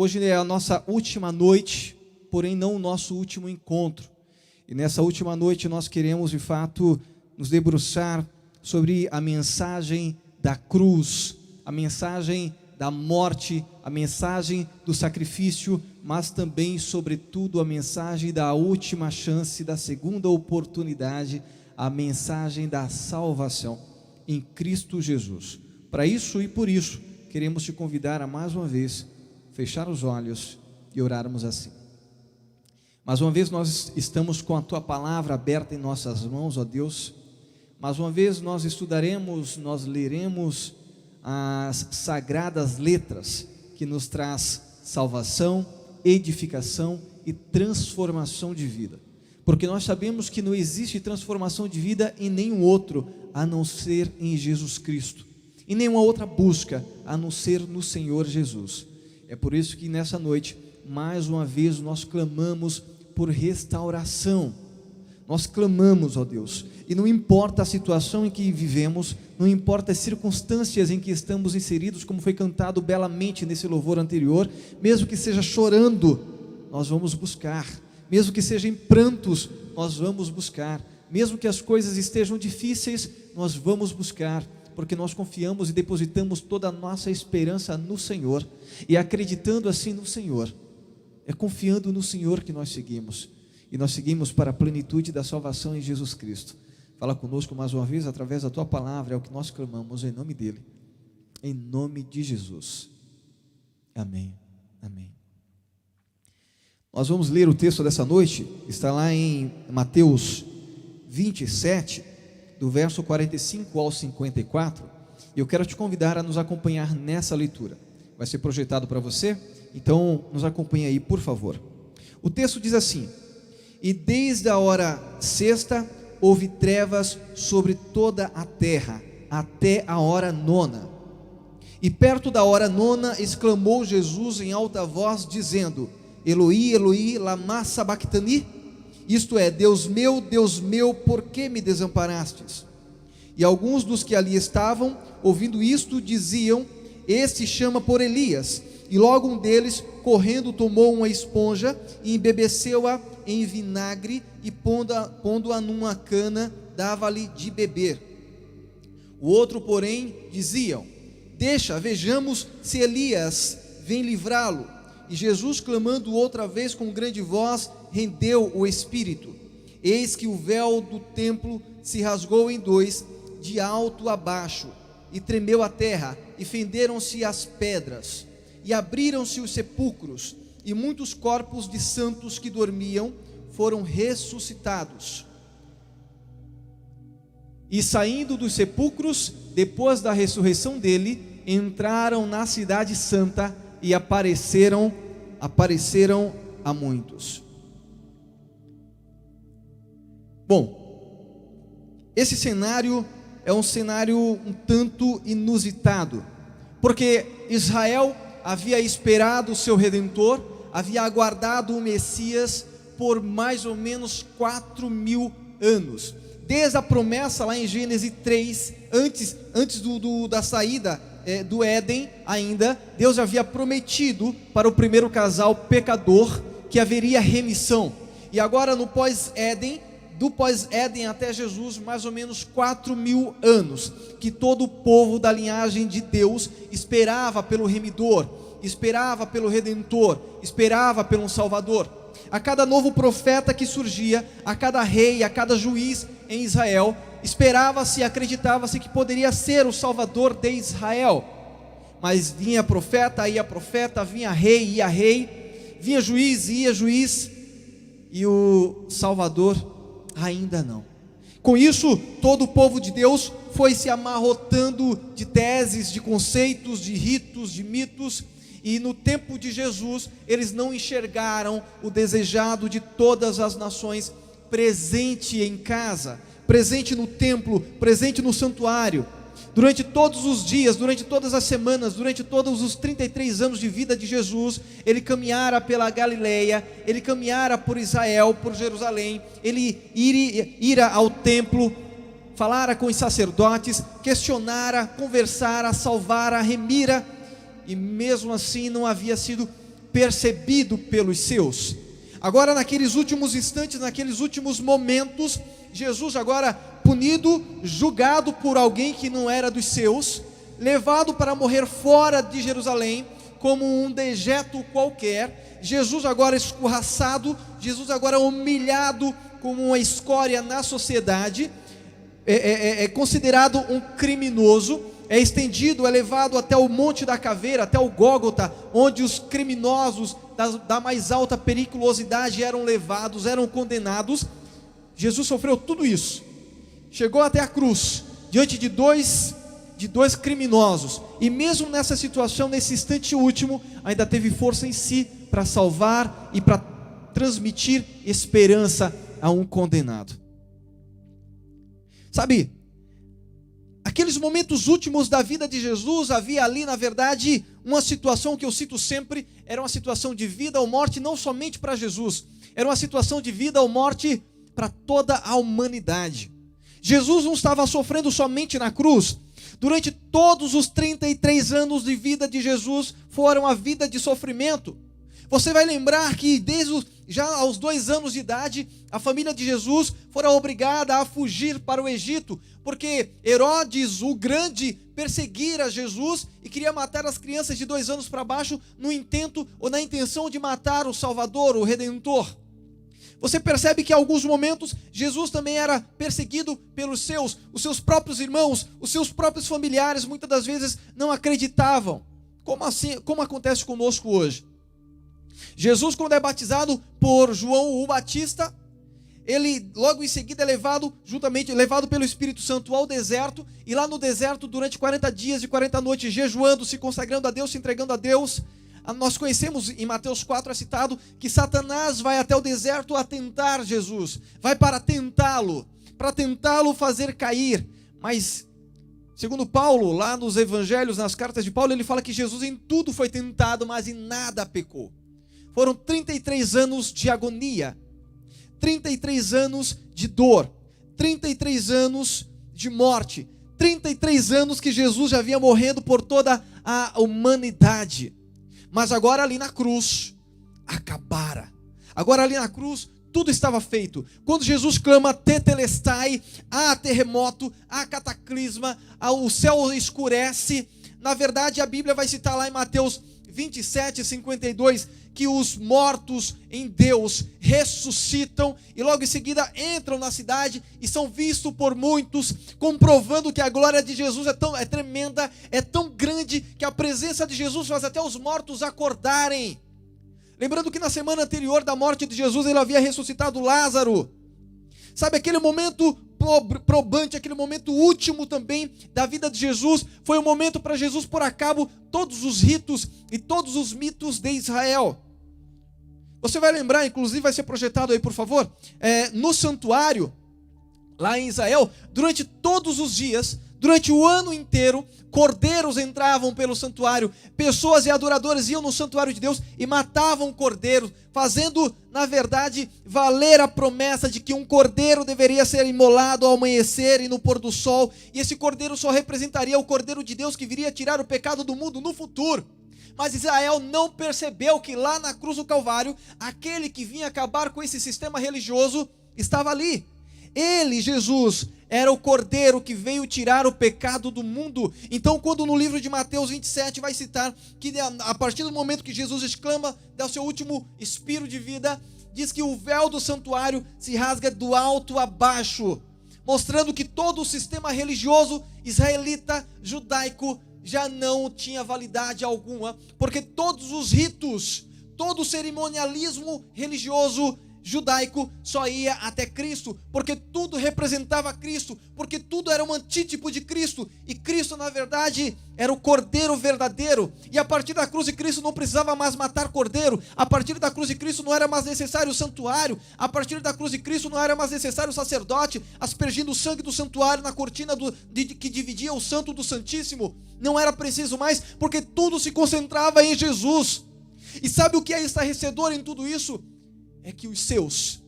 Hoje é a nossa última noite, porém não o nosso último encontro. E nessa última noite nós queremos, de fato, nos debruçar sobre a mensagem da cruz, a mensagem da morte, a mensagem do sacrifício, mas também, sobretudo, a mensagem da última chance, da segunda oportunidade, a mensagem da salvação em Cristo Jesus. Para isso e por isso, queremos te convidar a mais uma vez fechar os olhos e orarmos assim. Mais uma vez nós estamos com a Tua Palavra aberta em nossas mãos, ó Deus. Mais uma vez nós estudaremos, nós leremos as sagradas letras que nos traz salvação, edificação e transformação de vida. Porque nós sabemos que não existe transformação de vida em nenhum outro, a não ser em Jesus Cristo. Em nenhuma outra busca, a não ser no Senhor Jesus. É por isso que nessa noite, mais uma vez, nós clamamos por restauração. Nós clamamos, ó Deus, e não importa a situação em que vivemos, não importa as circunstâncias em que estamos inseridos, como foi cantado belamente nesse louvor anterior, mesmo que seja chorando, nós vamos buscar, mesmo que seja em prantos, nós vamos buscar, mesmo que as coisas estejam difíceis, nós vamos buscar, porque nós confiamos e depositamos toda a nossa esperança no Senhor, e acreditando assim no Senhor, é confiando no Senhor que nós seguimos, e nós seguimos para a plenitude da salvação em Jesus Cristo. Fala conosco mais uma vez, através da Tua Palavra, é o que nós clamamos em nome dEle, em nome de Jesus, amém, amém. Nós vamos ler o texto dessa noite, está lá em Mateus 27, do verso 45 ao 54, e eu quero te convidar a nos acompanhar nessa leitura. Vai ser projetado para você, então nos acompanhe aí, por favor. O texto diz assim: e desde a hora sexta houve trevas sobre toda a terra, até a hora nona. E perto da hora nona exclamou Jesus em alta voz, dizendo: Eloi, Eloi, lama sabachthani? Isto é, Deus meu, por que me desamparastes? E alguns dos que ali estavam, ouvindo isto, diziam: este chama por Elias. E logo um deles, correndo, tomou uma esponja e embebeceu-a em vinagre e pondo-a numa cana, dava-lhe de beber. O outro, porém, diziam: deixa, vejamos se Elias vem livrá-lo. E Jesus, clamando outra vez com grande voz, rendeu o espírito. Eis que o véu do templo se rasgou em dois, de alto a baixo, e tremeu a terra, e fenderam-se as pedras, e abriram-se os sepulcros, e muitos corpos de santos que dormiam foram ressuscitados. E saindo dos sepulcros, depois da ressurreição dele, entraram na cidade santa e apareceram a muitos. Bom, esse cenário é um cenário um tanto inusitado, porque Israel havia esperado o seu Redentor, havia aguardado o Messias por mais ou menos 4.000 anos, desde a promessa lá em Gênesis 3, antes da saída do Éden ainda, Deus havia prometido para o primeiro casal pecador que haveria remissão, e agora no pós-Éden, do pós-Éden até Jesus, mais ou menos 4.000 anos, que todo o povo da linhagem de Deus esperava pelo remidor, esperava pelo Redentor, esperava pelo Salvador. A cada novo profeta que surgia, a cada rei, a cada juiz em Israel, esperava-se, acreditava-se que poderia ser o Salvador de Israel. Mas vinha profeta, ia profeta, vinha rei, ia rei, vinha juiz, ia juiz, e o Salvador ainda não. Com isso, todo o povo de Deus foi se amarrotando de teses, de conceitos, de ritos, de mitos, e no tempo de Jesus, eles não enxergaram o desejado de todas as nações presente em casa, presente no templo, presente no santuário. Durante todos os dias, durante todas as semanas, durante todos os 33 anos de vida de Jesus, ele caminhara pela Galileia, ele caminhara por Israel, por Jerusalém, ele ira ao templo, falara com os sacerdotes, questionara, conversara, salvara, remira, e mesmo assim não havia sido percebido pelos seus. Agora, naqueles últimos instantes, naqueles últimos momentos, Jesus agora punido, julgado por alguém que não era dos seus, levado para morrer fora de Jerusalém, como um dejeto qualquer. Jesus agora escorraçado, Jesus agora humilhado como uma escória na sociedade, é considerado um criminoso, é estendido, é levado até o Monte da Caveira, até o Gólgota, onde os criminosos da mais alta periculosidade eram levados, eram condenados. Jesus sofreu tudo isso, chegou até a cruz, diante de dois criminosos, e mesmo nessa situação, nesse instante último, ainda teve força em si para salvar e para transmitir esperança a um condenado. Sabe, aqueles momentos últimos da vida de Jesus, havia ali na verdade uma situação que eu cito sempre, era uma situação de vida ou morte, não somente para Jesus, era uma situação de vida ou morte para toda a humanidade. Jesus não estava sofrendo somente na cruz. Durante todos os 33 anos de vida de Jesus, foram a vida de sofrimento. Você vai lembrar que já aos 2 anos de idade, a família de Jesus fora obrigada a fugir para o Egito, porque Herodes, o grande, perseguira Jesus e queria matar as crianças de 2 anos para baixo, no intento ou na intenção de matar o Salvador, o Redentor. Você percebe que em alguns momentos Jesus também era perseguido pelos os seus próprios irmãos, os seus próprios familiares, muitas das vezes não acreditavam. Como assim? Como acontece conosco hoje? Jesus, quando é batizado por João o Batista, ele logo em seguida é levado pelo Espírito Santo ao deserto, e lá no deserto, durante 40 dias e 40 noites, jejuando, se consagrando a Deus, se entregando a Deus. Nós conhecemos, em Mateus 4 é citado, que Satanás vai até o deserto a tentar Jesus, vai para tentá-lo fazer cair. Mas, segundo Paulo, lá nos evangelhos, nas cartas de Paulo, ele fala que Jesus em tudo foi tentado, mas em nada pecou. Foram 33 anos de agonia, 33 anos de dor, 33 anos de morte, 33 anos que Jesus já vinha morrendo por toda a humanidade. Mas agora ali na cruz, acabara. Agora ali na cruz, tudo estava feito. Quando Jesus clama tetelestai, há terremoto, há cataclisma, o céu escurece. Na verdade, a Bíblia vai citar lá em Mateus 27, 52, que os mortos em Deus ressuscitam e logo em seguida entram na cidade e são vistos por muitos, comprovando que a glória de Jesus é tremenda, é tão grande, que a presença de Jesus faz até os mortos acordarem. Lembrando que na semana anterior da morte de Jesus, ele havia ressuscitado Lázaro. Sabe, aquele momento probante, aquele momento último também da vida de Jesus, foi o momento para Jesus pôr a cabo todos os ritos e todos os mitos de Israel. Você vai lembrar, inclusive vai ser projetado aí, por favor, no santuário, lá em Israel, durante todos os dias, durante o ano inteiro, cordeiros entravam pelo santuário, pessoas e adoradores iam no santuário de Deus e matavam cordeiros, fazendo, na verdade, valer a promessa de que um cordeiro deveria ser imolado ao amanhecer e no pôr do sol, e esse cordeiro só representaria o cordeiro de Deus que viria tirar o pecado do mundo no futuro. Mas Israel não percebeu que lá na cruz do Calvário, aquele que vinha acabar com esse sistema religioso estava ali. Ele, Jesus, era o cordeiro que veio tirar o pecado do mundo. Então, quando no livro de Mateus 27 vai citar que a partir do momento que Jesus exclama, dá o seu último expiro de vida, diz que o véu do santuário se rasga do alto a baixo, mostrando que todo o sistema religioso israelita, judaico, já não tinha validade alguma, porque todos os ritos, todo o cerimonialismo religioso judaico só ia até Cristo, porque tudo representava Cristo, porque tudo era um antítipo de Cristo, e Cristo na verdade era o cordeiro verdadeiro, e a partir da cruz de Cristo não precisava mais matar cordeiro, a partir da cruz de Cristo não era mais necessário o santuário, a partir da cruz de Cristo não era mais necessário o sacerdote aspergindo o sangue do santuário na cortina que dividia o santo do santíssimo, não era preciso mais, porque tudo se concentrava em Jesus. E sabe o que é estarrecedor em tudo isso? É que os seus,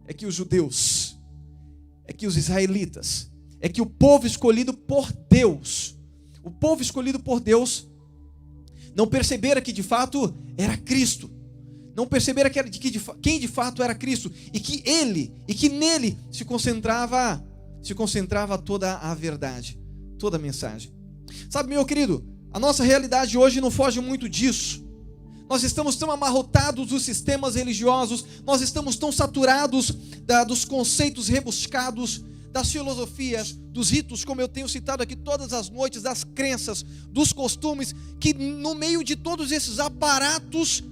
é que os judeus, é que os israelitas, é que o povo escolhido por Deus, o povo escolhido por Deus, Não perceberam que de fato era Cristo. Não perceberam quem de fato era Cristo. E que nele se concentrava toda a verdade, toda a mensagem. Sabe, meu querido, a nossa realidade hoje não foge muito disso. Nós estamos tão amarrotados dos sistemas religiosos, nós estamos tão saturados dos conceitos rebuscados, das filosofias, dos ritos, como eu tenho citado aqui todas as noites, das crenças, dos costumes, que no meio de todos esses aparatos,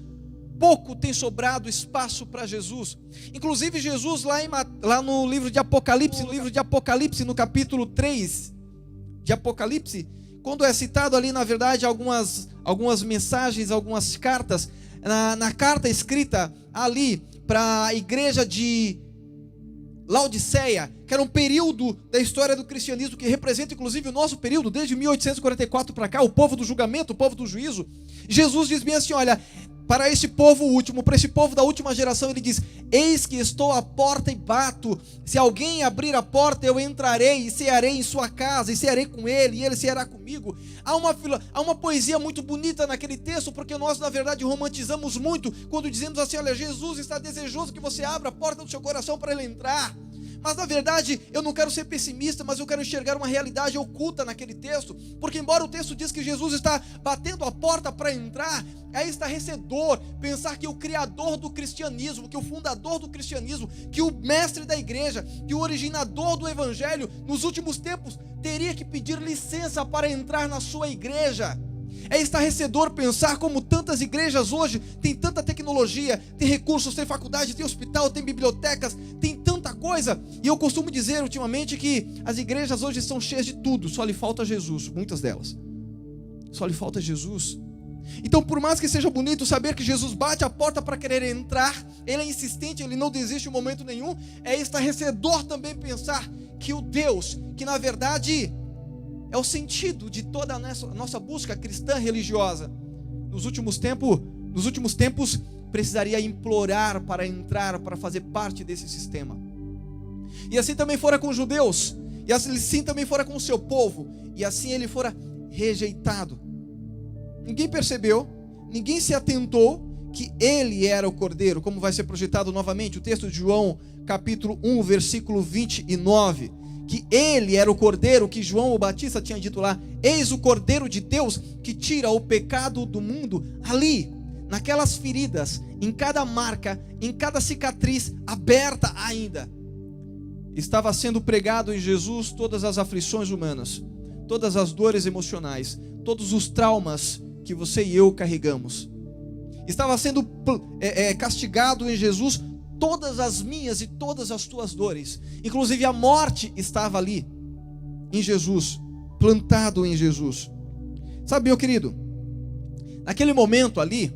pouco tem sobrado espaço para Jesus. Inclusive Jesus lá no livro de Apocalipse, no capítulo 3 de Apocalipse, quando é citado ali, na verdade, algumas mensagens, algumas cartas, na carta escrita ali para a igreja de Laodiceia, que era um período da história do cristianismo que representa inclusive o nosso período, desde 1844 para cá, o povo do julgamento, o povo do juízo. Jesus diz bem assim, olha, para esse povo último, para esse povo da última geração, ele diz: eis que estou à porta e bato, se alguém abrir a porta eu entrarei e cearei em sua casa, e cearei com ele, e ele ceará comigo. Há uma poesia muito bonita naquele texto, porque nós na verdade romantizamos muito, quando dizemos assim, olha, Jesus está desejoso que você abra a porta do seu coração para ele entrar. Mas na verdade, eu não quero ser pessimista, mas eu quero enxergar uma realidade oculta naquele texto, porque embora o texto diz que Jesus está batendo a porta para entrar, é estarrecedor pensar que o criador do cristianismo, que o fundador do cristianismo, que o mestre da igreja, que o originador do evangelho, nos últimos tempos, teria que pedir licença para entrar na sua igreja. É estarrecedor pensar como tantas igrejas hoje têm tanta tecnologia, tem recursos, tem faculdade, tem hospital, tem bibliotecas, tem tanta coisa. E eu costumo dizer ultimamente que as igrejas hoje são cheias de tudo, só lhe falta Jesus, muitas delas. Só lhe falta Jesus. Então, por mais que seja bonito saber que Jesus bate a porta para querer entrar, ele é insistente, ele não desiste em momento nenhum, é estarrecedor também pensar que o Deus, que na verdade é o sentido de toda a nossa busca cristã religiosa, nos últimos tempos precisaria implorar para entrar, para fazer parte desse sistema. E assim também fora com os judeus, e assim também fora com o seu povo, e assim ele fora rejeitado. Ninguém percebeu, ninguém se atentou que ele era o Cordeiro, como vai ser projetado novamente o texto de João capítulo 1, versículo 29, que ele era o Cordeiro, que João o Batista tinha dito lá, eis o Cordeiro de Deus que tira o pecado do mundo. Ali, naquelas feridas, em cada marca, em cada cicatriz aberta ainda, estava sendo pregado em Jesus todas as aflições humanas, todas as dores emocionais, todos os traumas que você e eu carregamos. Estava sendo castigado em Jesus todas as minhas e todas as tuas dores. Inclusive a morte estava ali, em Jesus, plantado em Jesus. Sabe, meu querido, naquele momento ali,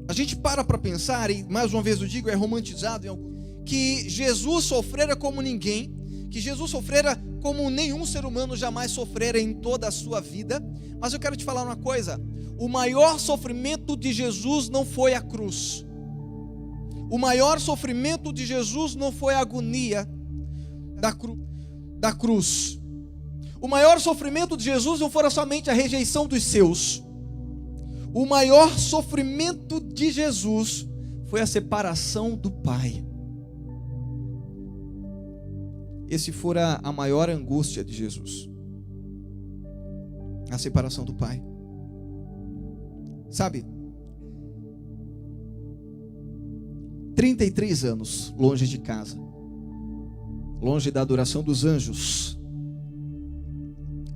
a gente para pensar, e mais uma vez eu digo, é romantizado, que Jesus sofrera como ninguém, que Jesus sofrera como nenhum ser humano jamais sofrera em toda a sua vida. Mas eu quero te falar uma coisa: o maior sofrimento de Jesus não foi a cruz. O maior sofrimento de Jesus não foi a agonia da cruz. O maior sofrimento de Jesus não foi somente a rejeição dos seus. O maior sofrimento de Jesus foi a separação do Pai. Esse fora a maior angústia de Jesus, a separação do Pai. Sabe, 33 anos longe de casa, longe da adoração dos anjos,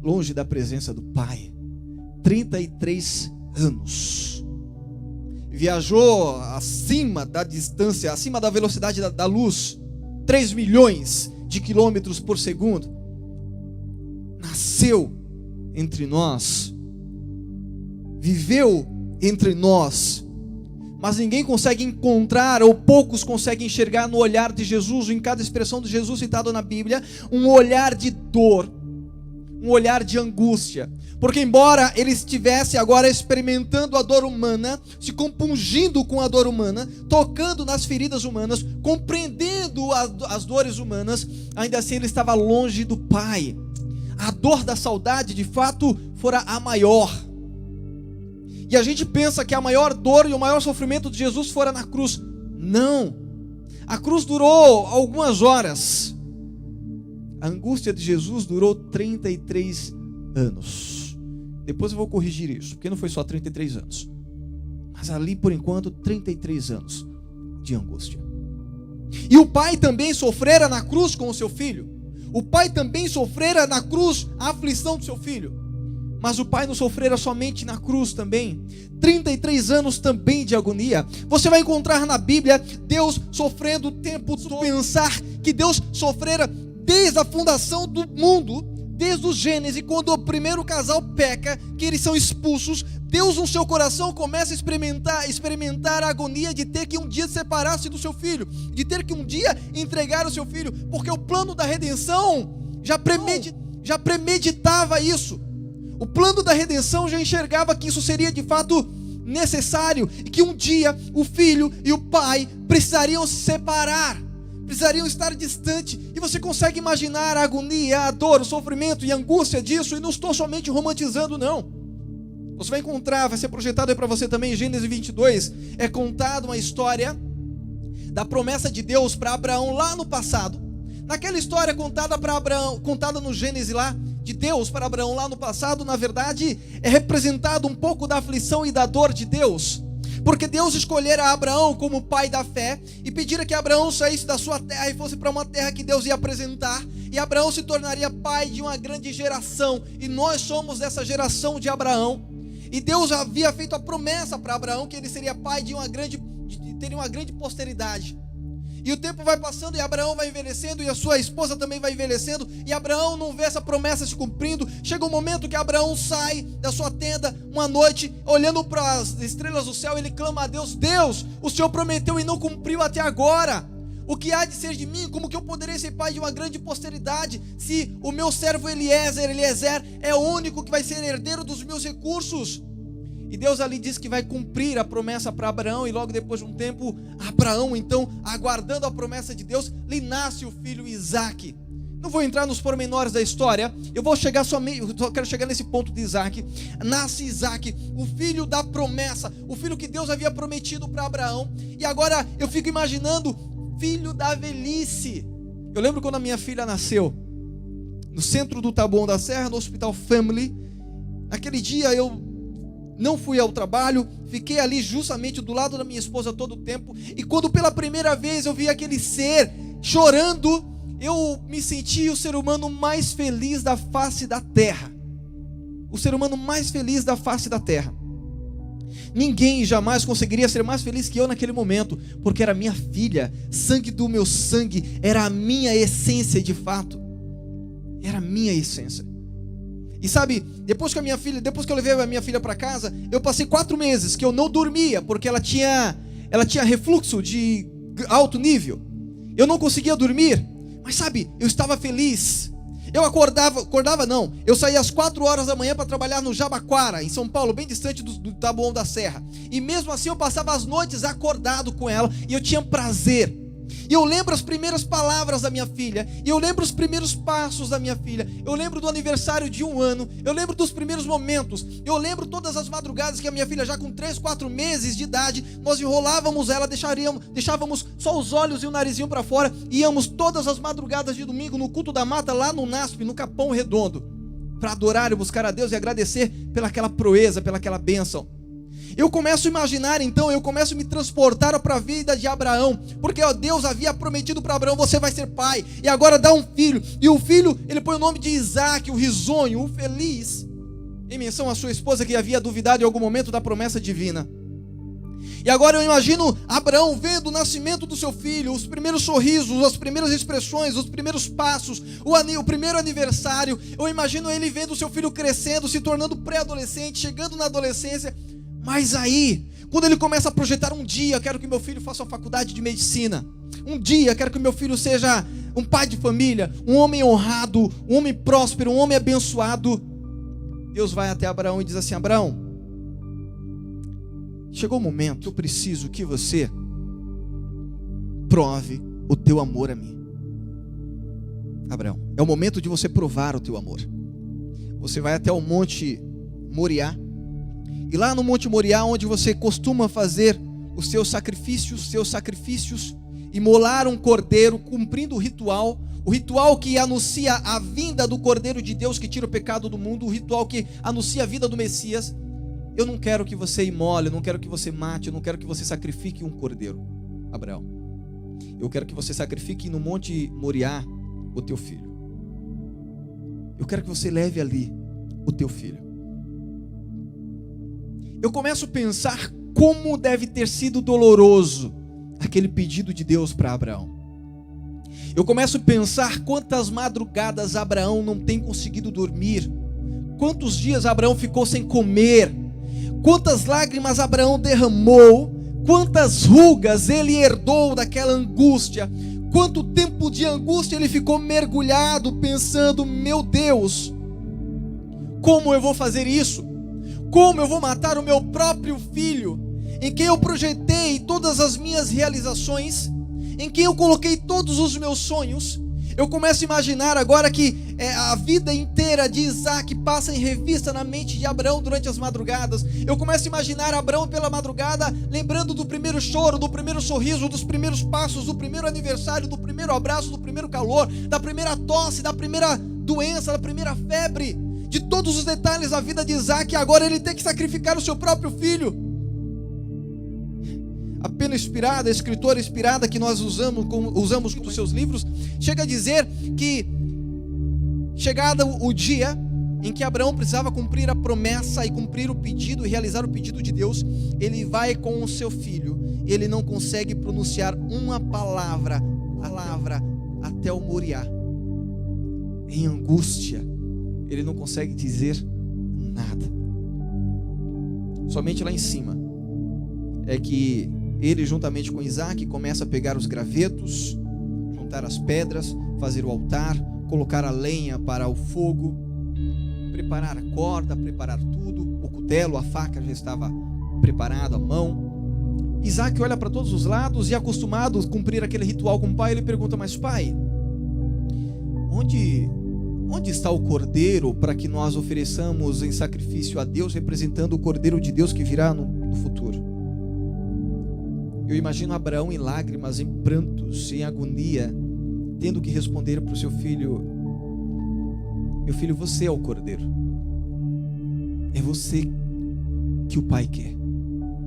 longe da presença do Pai. 33 anos. Viajou acima da distância, acima da velocidade da luz, 3 milhões de quilômetros por segundo. Nasceu entre nós, viveu entre nós, mas ninguém consegue encontrar, ou poucos conseguem enxergar no olhar de Jesus, em cada expressão de Jesus citado na Bíblia, um olhar de dor, um olhar de angústia. Porque embora ele estivesse agora experimentando a dor humana, se compungindo com a dor humana, tocando nas feridas humanas, compreendendo as dores humanas, ainda assim ele estava longe do Pai. A dor da saudade de fato fora a maior. E a gente pensa que a maior dor e o maior sofrimento de Jesus fora na cruz. Não. A cruz durou algumas horas. A angústia de Jesus durou 33 anos. Depois eu vou corrigir isso, porque não foi só 33 anos. Mas ali, por enquanto, 33 anos de angústia. E o pai também sofrera na cruz com o seu filho. O pai também sofrera na cruz a aflição do seu filho. Mas o pai não sofrera somente na cruz também. 33 anos também de agonia. Você vai encontrar na Bíblia Deus sofrendo o tempo todo. Pensar que Deus sofrera desde a fundação do mundo, desde o Gênesis, quando o primeiro casal peca, que eles são expulsos. Deus no seu coração começa a experimentar a agonia de ter que um dia separar-se do seu filho, de ter que um dia entregar o seu filho, porque o plano da redenção já premeditava isso. O plano da redenção já enxergava que isso seria de fato necessário, e que um dia o filho e o pai precisariam se separar, precisariam estar distantes. E você consegue imaginar a agonia, a dor, o sofrimento e a angústia disso? E não estou somente romantizando, não. Você vai encontrar, vai ser projetado aí para você também, em Gênesis 22, é contada uma história da promessa de Deus para Abraão lá no passado. Naquela história contada para Abraão, contada no Gênesis lá, de Deus para Abraão lá no passado, na verdade, é representado um pouco da aflição e da dor de Deus. Porque Deus escolhera Abraão como pai da fé e pedira que Abraão saísse da sua terra e fosse para uma terra que Deus ia apresentar. E Abraão se tornaria pai de uma grande geração. E nós somos dessa geração de Abraão. E Deus havia feito a promessa para Abraão que ele seria pai de teria uma grande posteridade. E o tempo vai passando e Abraão vai envelhecendo e a sua esposa também vai envelhecendo, e Abraão não vê essa promessa se cumprindo. Chega um momento que Abraão sai da sua tenda uma noite, olhando para as estrelas do céu, ele clama a Deus: Deus, o Senhor prometeu e não cumpriu até agora. O que há de ser de mim? Como que eu poderei ser pai de uma grande posteridade, se o meu servo Eliezer é o único que vai ser herdeiro dos meus recursos? E Deus ali diz que vai cumprir a promessa para Abraão, e logo depois de um tempo, Abraão, então, aguardando a promessa de Deus, lhe nasce o filho Isaque. Não vou entrar nos pormenores da história, eu só quero chegar nesse ponto de Isaque. Nasce Isaque, o filho da promessa, o filho que Deus havia prometido para Abraão. E agora eu fico imaginando, filho da velhice. Eu lembro quando a minha filha nasceu, no centro do Taboão da Serra, no Hospital Family. Naquele dia eu não fui ao trabalho, fiquei ali justamente do lado da minha esposa todo o tempo. E quando pela primeira vez eu vi aquele ser chorando, eu me senti o ser humano mais feliz da face da terra. O ser humano mais feliz da face da terra. Ninguém jamais conseguiria ser mais feliz que eu naquele momento, porque era minha filha, sangue do meu sangue, era a minha essência de fato. Era a minha essência. E sabe, depois que eu levei a minha filha para casa, eu passei 4 meses que eu não dormia, porque ela tinha refluxo de alto nível. Eu não conseguia dormir, mas sabe, eu estava feliz. Eu eu saía às 4 horas da manhã para trabalhar no Jabaquara, em São Paulo, bem distante do Taboão da Serra. E mesmo assim eu passava as noites acordado com ela, e eu tinha prazer. E eu lembro as primeiras palavras da minha filha, e eu lembro os primeiros passos da minha filha, eu lembro do aniversário de 1 ano, eu lembro dos primeiros momentos, eu lembro todas as madrugadas que a minha filha, já com 3, 4 meses de idade, nós enrolávamos ela, deixávamos só os olhos e o narizinho para fora, e íamos todas as madrugadas de domingo no culto da mata, lá no NASP, no Capão Redondo, para adorar e buscar a Deus e agradecer pelaquela proeza, pelaquela bênção. Eu começo a imaginar, então, eu começo a me transportar para a vida de Abraão, porque Deus havia prometido para Abraão: você vai ser pai, e agora dá um filho, e o filho, ele põe o nome de Isaque, o risonho, o feliz, em menção à sua esposa que havia duvidado em algum momento da promessa divina. E agora eu imagino Abraão vendo o nascimento do seu filho, os primeiros sorrisos, as primeiras expressões, os primeiros passos, o primeiro aniversário. Eu imagino ele vendo o seu filho crescendo, se tornando pré-adolescente, chegando na adolescência. Mas aí, quando ele começa a projetar: um dia eu quero que meu filho faça uma faculdade de medicina, um dia eu quero que meu filho seja um pai de família, um homem honrado, um homem próspero, um homem abençoado, Deus vai até Abraão e diz assim: Abraão, chegou o momento, eu preciso que você prove o teu amor a mim. Abraão, é o momento de você provar o teu amor. Você vai até o monte Moriá, E lá no Monte Moriá, onde você costuma fazer os seus sacrifícios, imolar um cordeiro, cumprindo o ritual que anuncia a vinda do Cordeiro de Deus que tira o pecado do mundo, o ritual que anuncia a vida do Messias. Eu não quero que você imole, eu não quero que você mate, eu não quero que você sacrifique um cordeiro, Abraão. Eu quero que você sacrifique no Monte Moriá o teu filho. Eu quero que você leve ali o teu filho. Eu começo a pensar como deve ter sido doloroso aquele pedido de Deus para Abraão. Eu começo a pensar quantas madrugadas Abraão não tem conseguido dormir, quantos dias Abraão ficou sem comer, quantas lágrimas Abraão derramou, quantas rugas ele herdou daquela angústia, quanto tempo de angústia ele ficou mergulhado pensando: meu Deus, como eu vou fazer isso? Como eu vou matar o meu próprio filho, em quem eu projetei todas as minhas realizações, em quem eu coloquei todos os meus sonhos? Eu começo a imaginar agora que a vida inteira de Isaac passa em revista na mente de Abraão durante as madrugadas. Eu começo a imaginar Abraão pela madrugada, lembrando do primeiro choro, do primeiro sorriso, dos primeiros passos, do primeiro aniversário, do primeiro abraço, do primeiro calor, da primeira tosse, da primeira doença, da primeira febre, de todos os detalhes da vida de Isaac. E agora ele tem que sacrificar o seu próprio filho. A pena inspirada, a escritora inspirada que nós usamos nos seus livros, chega a dizer que, chegado o dia em que Abraão precisava cumprir a promessa e cumprir o pedido e realizar o pedido de Deus, ele vai com o seu filho, ele não consegue pronunciar uma palavra até o Moriá. Em angústia, ele não consegue dizer nada. Somente lá em cima é que ele, juntamente com Isaac, começa a pegar os gravetos, juntar as pedras, fazer o altar, colocar a lenha para o fogo, preparar a corda, preparar tudo, o cutelo, a faca já estava preparado, a mão. Isaac olha para todos os lados e, acostumado a cumprir aquele ritual com o pai, ele pergunta: mas pai, onde está o cordeiro para que nós ofereçamos em sacrifício a Deus, representando o cordeiro de Deus que virá no futuro? Eu imagino Abraão em lágrimas, em prantos, em agonia, tendo que responder para o seu filho: meu filho, você é o cordeiro. É você que o pai quer.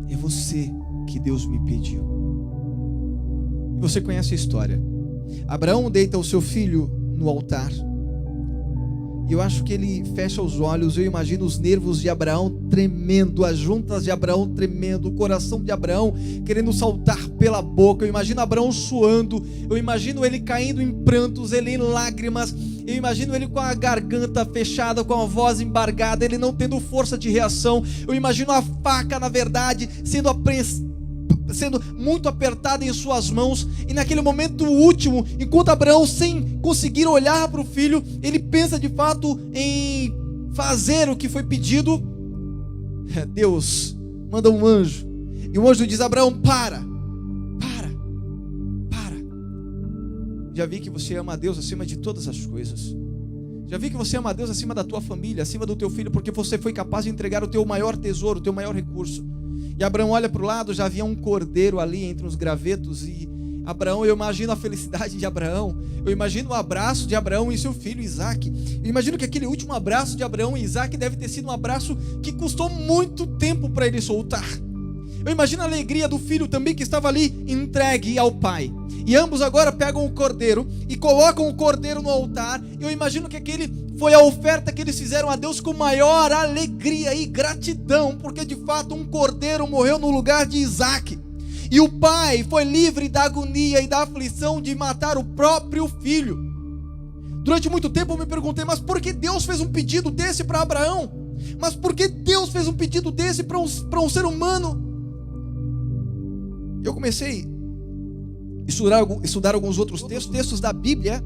É você que Deus me pediu. E você conhece a história. Abraão deita o seu filho no altar. E eu acho que ele fecha os olhos. Eu imagino os nervos de Abraão tremendo, as juntas de Abraão tremendo, o coração de Abraão querendo saltar pela boca. Eu imagino Abraão suando, eu imagino ele caindo em prantos, ele em lágrimas. Eu imagino ele com a garganta fechada, com a voz embargada, ele não tendo força de reação. Eu imagino a faca, na verdade, sendo muito apertada em suas mãos. E naquele momento último, enquanto Abraão, sem conseguir olhar para o filho, ele pensa de fato em fazer o que foi pedido, Deus manda um anjo, e o anjo diz: Abraão, para. Já vi que você ama a Deus acima de todas as coisas. Já vi que você ama a Deus acima da tua família, acima do teu filho, porque você foi capaz de entregar o teu maior tesouro, o teu maior recurso. E Abraão olha para o lado, já havia um cordeiro ali entre os gravetos. E Abraão, eu imagino a felicidade de Abraão, eu imagino o abraço de Abraão e seu filho Isaac. Eu imagino que aquele último abraço de Abraão e Isaac deve ter sido um abraço que custou muito tempo para ele soltar. Eu imagino a alegria do filho também, que estava ali entregue ao pai. E ambos agora pegam o cordeiro e colocam o cordeiro no altar. Eu imagino que aquele foi a oferta que eles fizeram a Deus com maior alegria e gratidão, porque de fato um cordeiro morreu no lugar de Isaac. E o pai foi livre da agonia e da aflição de matar o próprio filho. Durante muito tempo eu me perguntei: mas por que Deus fez um pedido desse para Abraão? Mas por que Deus fez um pedido desse para um ser humano? Eu comecei a estudar alguns outros textos da Bíblia.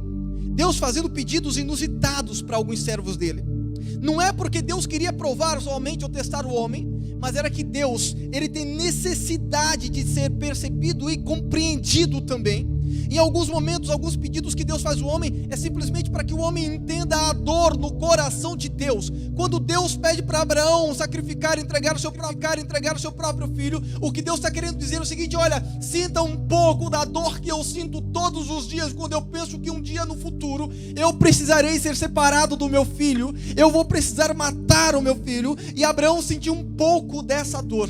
Deus fazendo pedidos inusitados para alguns servos dele. Não é porque Deus queria provar somente ou testar o homem, mas era que Deus, ele tem necessidade de ser percebido e compreendido também. Em alguns momentos, alguns pedidos que Deus faz ao homem é simplesmente para que o homem entenda a dor no coração de Deus. Quando Deus pede para Abraão sacrificar, entregar o seu próprio filho, o que Deus está querendo dizer é o seguinte: olha, sinta um pouco da dor que eu sinto todos os dias, quando eu penso que um dia no futuro eu precisarei ser separado do meu filho, eu vou precisar matar o meu filho. E Abraão sentiu um pouco dessa dor.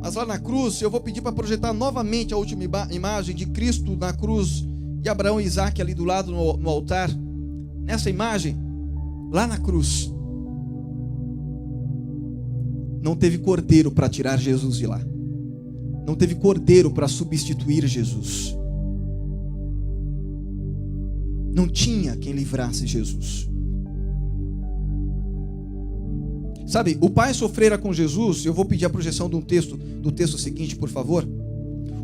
Mas lá na cruz, eu vou pedir para projetar novamente a última imagem de Cristo na cruz e Abraão e Isaac ali do lado no altar. Nessa imagem, lá na cruz, não teve cordeiro para tirar Jesus de lá. Não teve cordeiro para substituir Jesus. Não tinha quem livrasse Jesus. Sabe, o Pai sofrera com Jesus. Eu vou pedir a projeção do texto seguinte, por favor.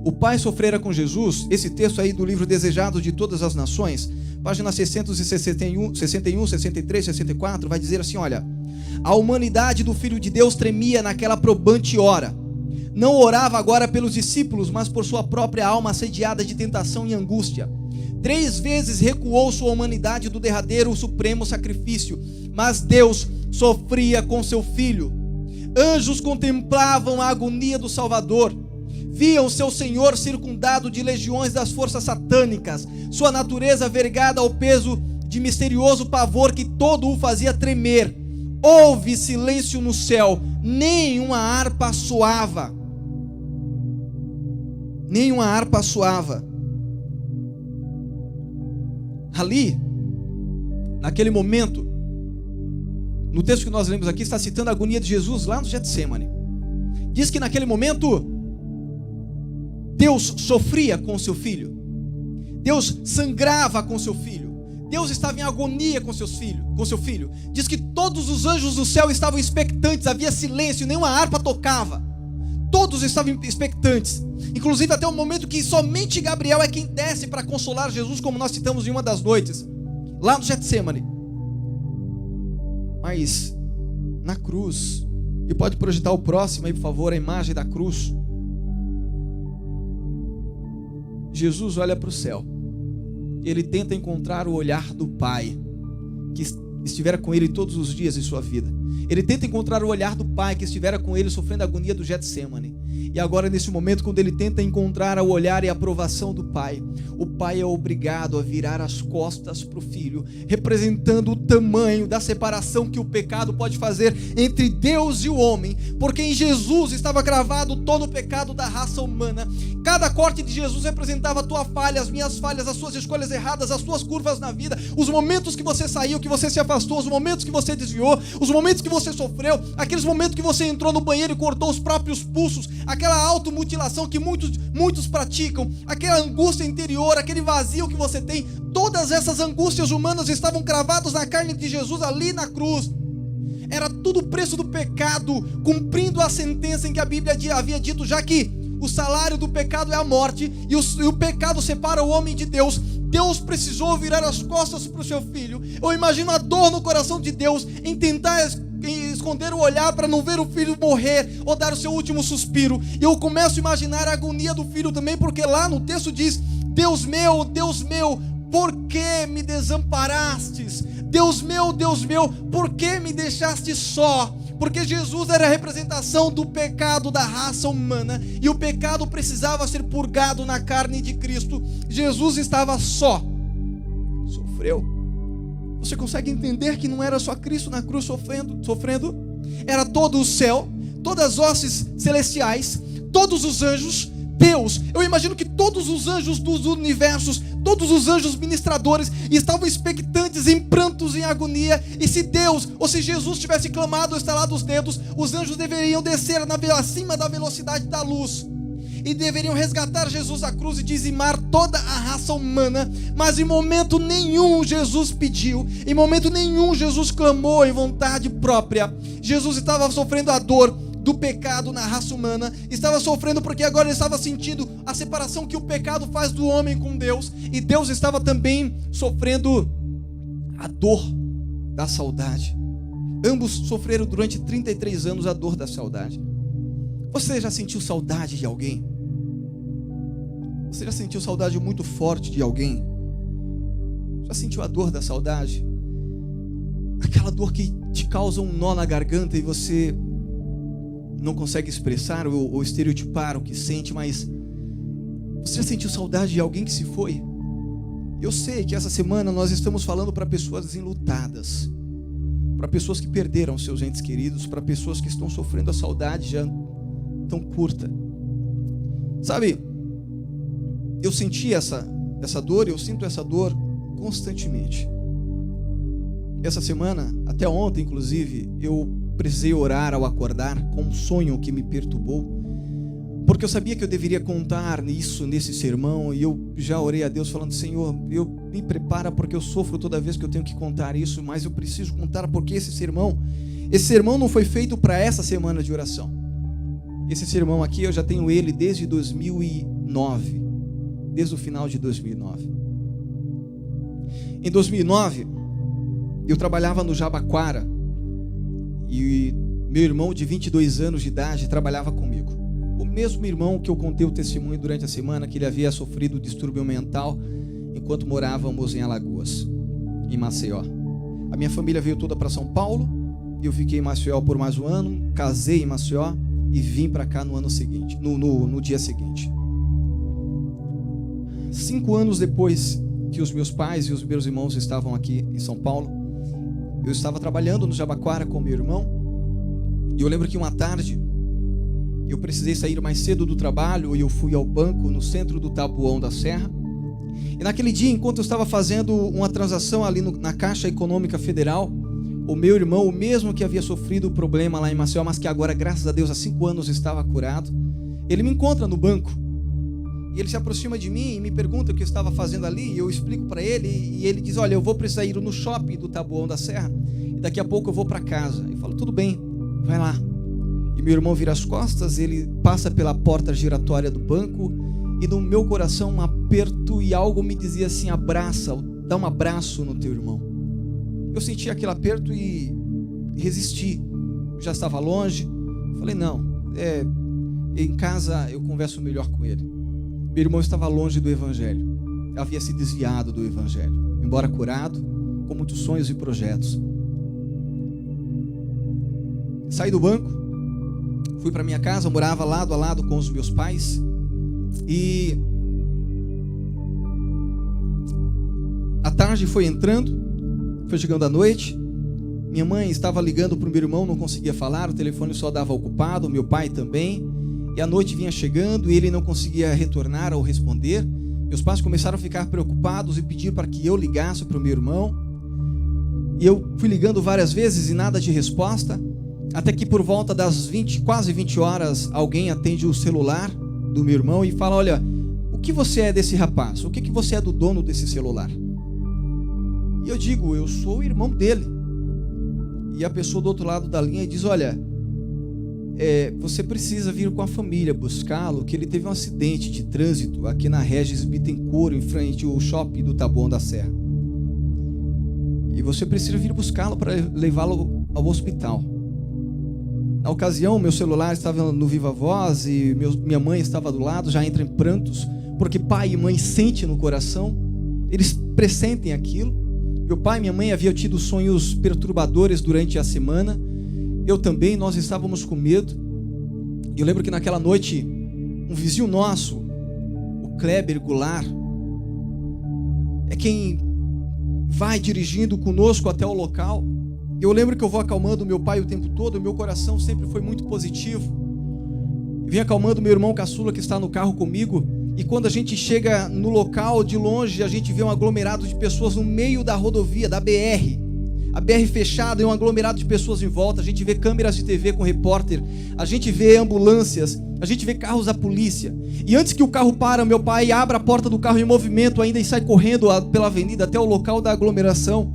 O Pai sofrera com Jesus. Esse texto aí do livro Desejado de Todas as Nações, página 661, 61, 63, 64, vai dizer assim: olha, a humanidade do Filho de Deus tremia naquela probante hora. Não orava agora pelos discípulos, mas por sua própria alma assediada de tentação e angústia. 3 vezes recuou sua humanidade do derradeiro supremo sacrifício, mas Deus sofria com seu Filho. Anjos contemplavam a agonia do Salvador, viam seu Senhor circundado de legiões das forças satânicas, sua natureza vergada ao peso de misterioso pavor que todo o fazia tremer. Houve silêncio no céu, nem uma harpa soava. Nem uma harpa soava. Ali, naquele momento, no texto que nós lemos aqui, está citando a agonia de Jesus lá no Getsemane. Diz que naquele momento, Deus sofria com seu filho. Deus sangrava com seu filho. Deus estava em agonia com seu filho. Diz que todos os anjos do céu estavam expectantes, havia silêncio, nenhuma harpa tocava. Todos estavam expectantes. Inclusive até o momento que somente Gabriel é quem desce para consolar Jesus, como nós citamos em uma das noites, lá no Getsemane. Mas na cruz, e pode projetar o próximo aí, por favor, a imagem da cruz. Jesus olha para o céu. Ele tenta encontrar o olhar do Pai, que estivera com ele todos os dias em sua vida. Ele tenta encontrar o olhar do Pai, que estivera com ele sofrendo a agonia do Getsemane. E agora, nesse momento, quando ele tenta encontrar o olhar e a aprovação do Pai, o Pai é obrigado a virar as costas para o Filho, representando o tamanho da separação que o pecado pode fazer entre Deus e o homem, porque em Jesus estava gravado todo o pecado da raça humana. Cada corte de Jesus representava a tua falha, as minhas falhas, as suas escolhas erradas, as suas curvas na vida, os momentos que você saiu, que você se afastou, os momentos que você desviou, os momentos que você sofreu, aqueles momentos que você entrou no banheiro e cortou os próprios pulsos, aquela automutilação que muitos praticam, aquela angústia interior, aquele vazio que você tem. Todas essas angústias humanas estavam cravadas na carne de Jesus ali na cruz. Era tudo o preço do pecado, cumprindo a sentença em que a Bíblia havia dito, já que o salário do pecado é a morte, e o pecado separa o homem de Deus. Deus precisou virar as costas para o seu filho. Eu imagino a dor no coração de Deus em tentar esconder o olhar para não ver o filho morrer ou dar o seu último suspiro. E eu começo a imaginar a agonia do filho também, porque lá no texto diz: Deus meu, por que me desamparastes? Deus meu, por que me deixaste só? Porque Jesus era a representação do pecado da raça humana, e o pecado precisava ser purgado na carne de Cristo. Jesus estava só, sofreu. Você consegue entender que não era só Cristo na cruz sofrendo? Era todo o céu, todas as hostes celestiais, todos os anjos, Deus. Eu imagino que todos os anjos dos universos, todos os anjos ministradores estavam expectantes, em prantos, em agonia. E se Deus, ou se Jesus tivesse clamado ou estalado os dedos, os anjos deveriam descer acima da velocidade da luz e deveriam resgatar Jesus da cruz e dizimar toda a raça humana. Mas em momento nenhum Jesus pediu, em momento nenhum Jesus clamou em vontade própria. Jesus estava sofrendo a dor do pecado na raça humana, estava sofrendo porque agora ele estava sentindo a separação que o pecado faz do homem com Deus, e Deus estava também sofrendo a dor da saudade. Ambos sofreram durante 33 anos a dor da saudade. Você já sentiu saudade de alguém? Você já sentiu saudade muito forte de alguém? Já sentiu a dor da saudade? Aquela dor que te causa um nó na garganta e você não consegue expressar ou estereotipar o que sente, mas você já sentiu saudade de alguém que se foi? Eu sei que essa semana nós estamos falando para pessoas enlutadas, para pessoas que perderam seus entes queridos, para pessoas que estão sofrendo a saudade já tão curta. Sabe, eu senti essa dor, eu sinto essa dor constantemente. Essa semana, até ontem inclusive, eu precisei orar ao acordar com um sonho que me perturbou, porque eu sabia que eu deveria contar isso nesse sermão, e eu já orei a Deus falando: Senhor, me prepara, porque eu sofro toda vez que eu tenho que contar isso, mas eu preciso contar porque esse sermão não foi feito para essa semana de oração. Esse sermão aqui eu já tenho ele desde 2009, desde o final de 2009. Em 2009, eu trabalhava no Jabaquara, e meu irmão de 22 anos de idade trabalhava comigo. O mesmo irmão que eu contei o testemunho durante a semana, que ele havia sofrido distúrbio mental enquanto morávamos em Alagoas, em Maceió. A minha família veio toda para São Paulo, eu fiquei em Maceió por mais um ano, casei em Maceió e vim para cá no ano seguinte, no dia seguinte. 5 anos depois que os meus pais e os meus irmãos estavam aqui em São Paulo, eu estava trabalhando no Jabaquara com meu irmão, e eu lembro que uma tarde eu precisei sair mais cedo do trabalho e eu fui ao banco no centro do Taboão da Serra. E naquele dia, enquanto eu estava fazendo uma transação ali na Caixa Econômica Federal, o meu irmão, o mesmo que havia sofrido o problema lá em Maceió, mas que agora, graças a Deus, há 5 anos estava curado, ele me encontra no banco. E ele se aproxima de mim e me pergunta o que eu estava fazendo ali, e eu explico para ele, e ele diz: olha, eu vou precisar ir no shopping do Taboão da Serra, e daqui a pouco eu vou para casa. Eu falo: tudo bem, vai lá. E meu irmão vira as costas, ele passa pela porta giratória do banco, e no meu coração um aperto, e algo me dizia assim: abraça, dá um abraço no teu irmão. Eu senti aquele aperto e resisti. Já estava longe. Falei: não, em casa eu converso melhor com ele. Meu irmão estava longe do Evangelho, havia se desviado do Evangelho, embora curado, com muitos sonhos e projetos. Saí do banco, fui para minha casa, eu morava lado a lado com os meus pais, e a tarde foi entrando, foi chegando a noite. Minha mãe estava ligando para o meu irmão, não conseguia falar, o telefone só dava ocupado, meu pai também, e a noite vinha chegando e ele não conseguia retornar ou responder. Meus pais começaram a ficar preocupados e pedir para que eu ligasse para o meu irmão, e eu fui ligando várias vezes e nada de resposta, até que por volta das quase 20 horas, alguém atende o celular do meu irmão e fala: olha, o que você é desse rapaz? O que você é do dono desse celular? E eu digo: eu sou o irmão dele. E a pessoa do outro lado da linha diz: olha, você precisa vir com a família buscá-lo, que ele teve um acidente de trânsito aqui na Regis Bittencourt, em frente ao shopping do Taboão da Serra, e você precisa vir buscá-lo para levá-lo ao hospital. Na ocasião, meu celular estava no Viva Voz e minha mãe estava do lado, já entra em prantos, porque pai e mãe sentem no coração, eles pressentem aquilo. Meu pai e minha mãe haviam tido sonhos perturbadores durante a semana, eu também, nós estávamos com medo. Eu lembro que naquela noite, um vizinho nosso, o Kleber Goulart, é quem vai dirigindo conosco até o local. Eu lembro que eu vou acalmando meu pai o tempo todo, o meu coração sempre foi muito positivo. Eu vim acalmando meu irmão caçula que está no carro comigo, e quando a gente chega no local, de longe, a gente vê um aglomerado de pessoas no meio da rodovia, da BR. A BR fechada e um aglomerado de pessoas em volta, a gente vê câmeras de TV com repórter, a gente vê ambulâncias, a gente vê carros da polícia. E antes que o carro para, meu pai abre a porta do carro em movimento ainda e sai correndo pela avenida até o local da aglomeração.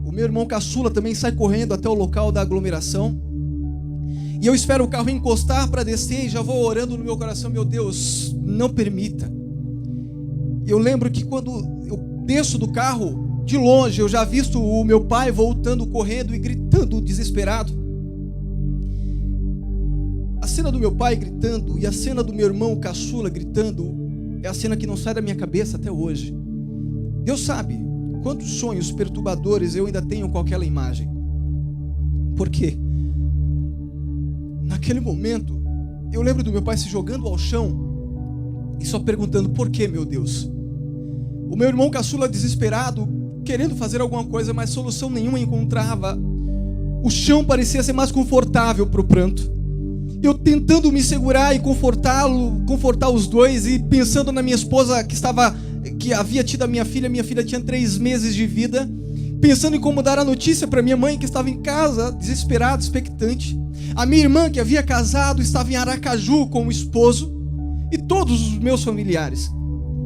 O meu irmão caçula também sai correndo até o local da aglomeração. E eu espero o carro encostar para descer e já vou orando no meu coração: meu Deus, não permita. E eu lembro que quando eu desço do carro, de longe, eu já visto o meu pai voltando, correndo e gritando desesperado. A cena do meu pai gritando e a cena do meu irmão caçula gritando É a cena que não sai da minha cabeça até hoje. Deus sabe quantos sonhos perturbadores eu ainda tenho com aquela imagem. Por quê? Naquele momento, eu lembro do meu pai se jogando ao chão e só perguntando: por que, meu Deus? O meu irmão caçula desesperado, querendo fazer alguma coisa, mas solução nenhuma encontrava. O chão parecia ser mais confortável para o pranto. Eu tentando me segurar e confortar os dois, e pensando na minha esposa que havia tido a minha filha tinha 3 meses de vida, pensando em como dar a notícia para minha mãe, que estava em casa, desesperada, expectante. A minha irmã, que havia casado, estava em Aracaju com o esposo, e todos os meus familiares.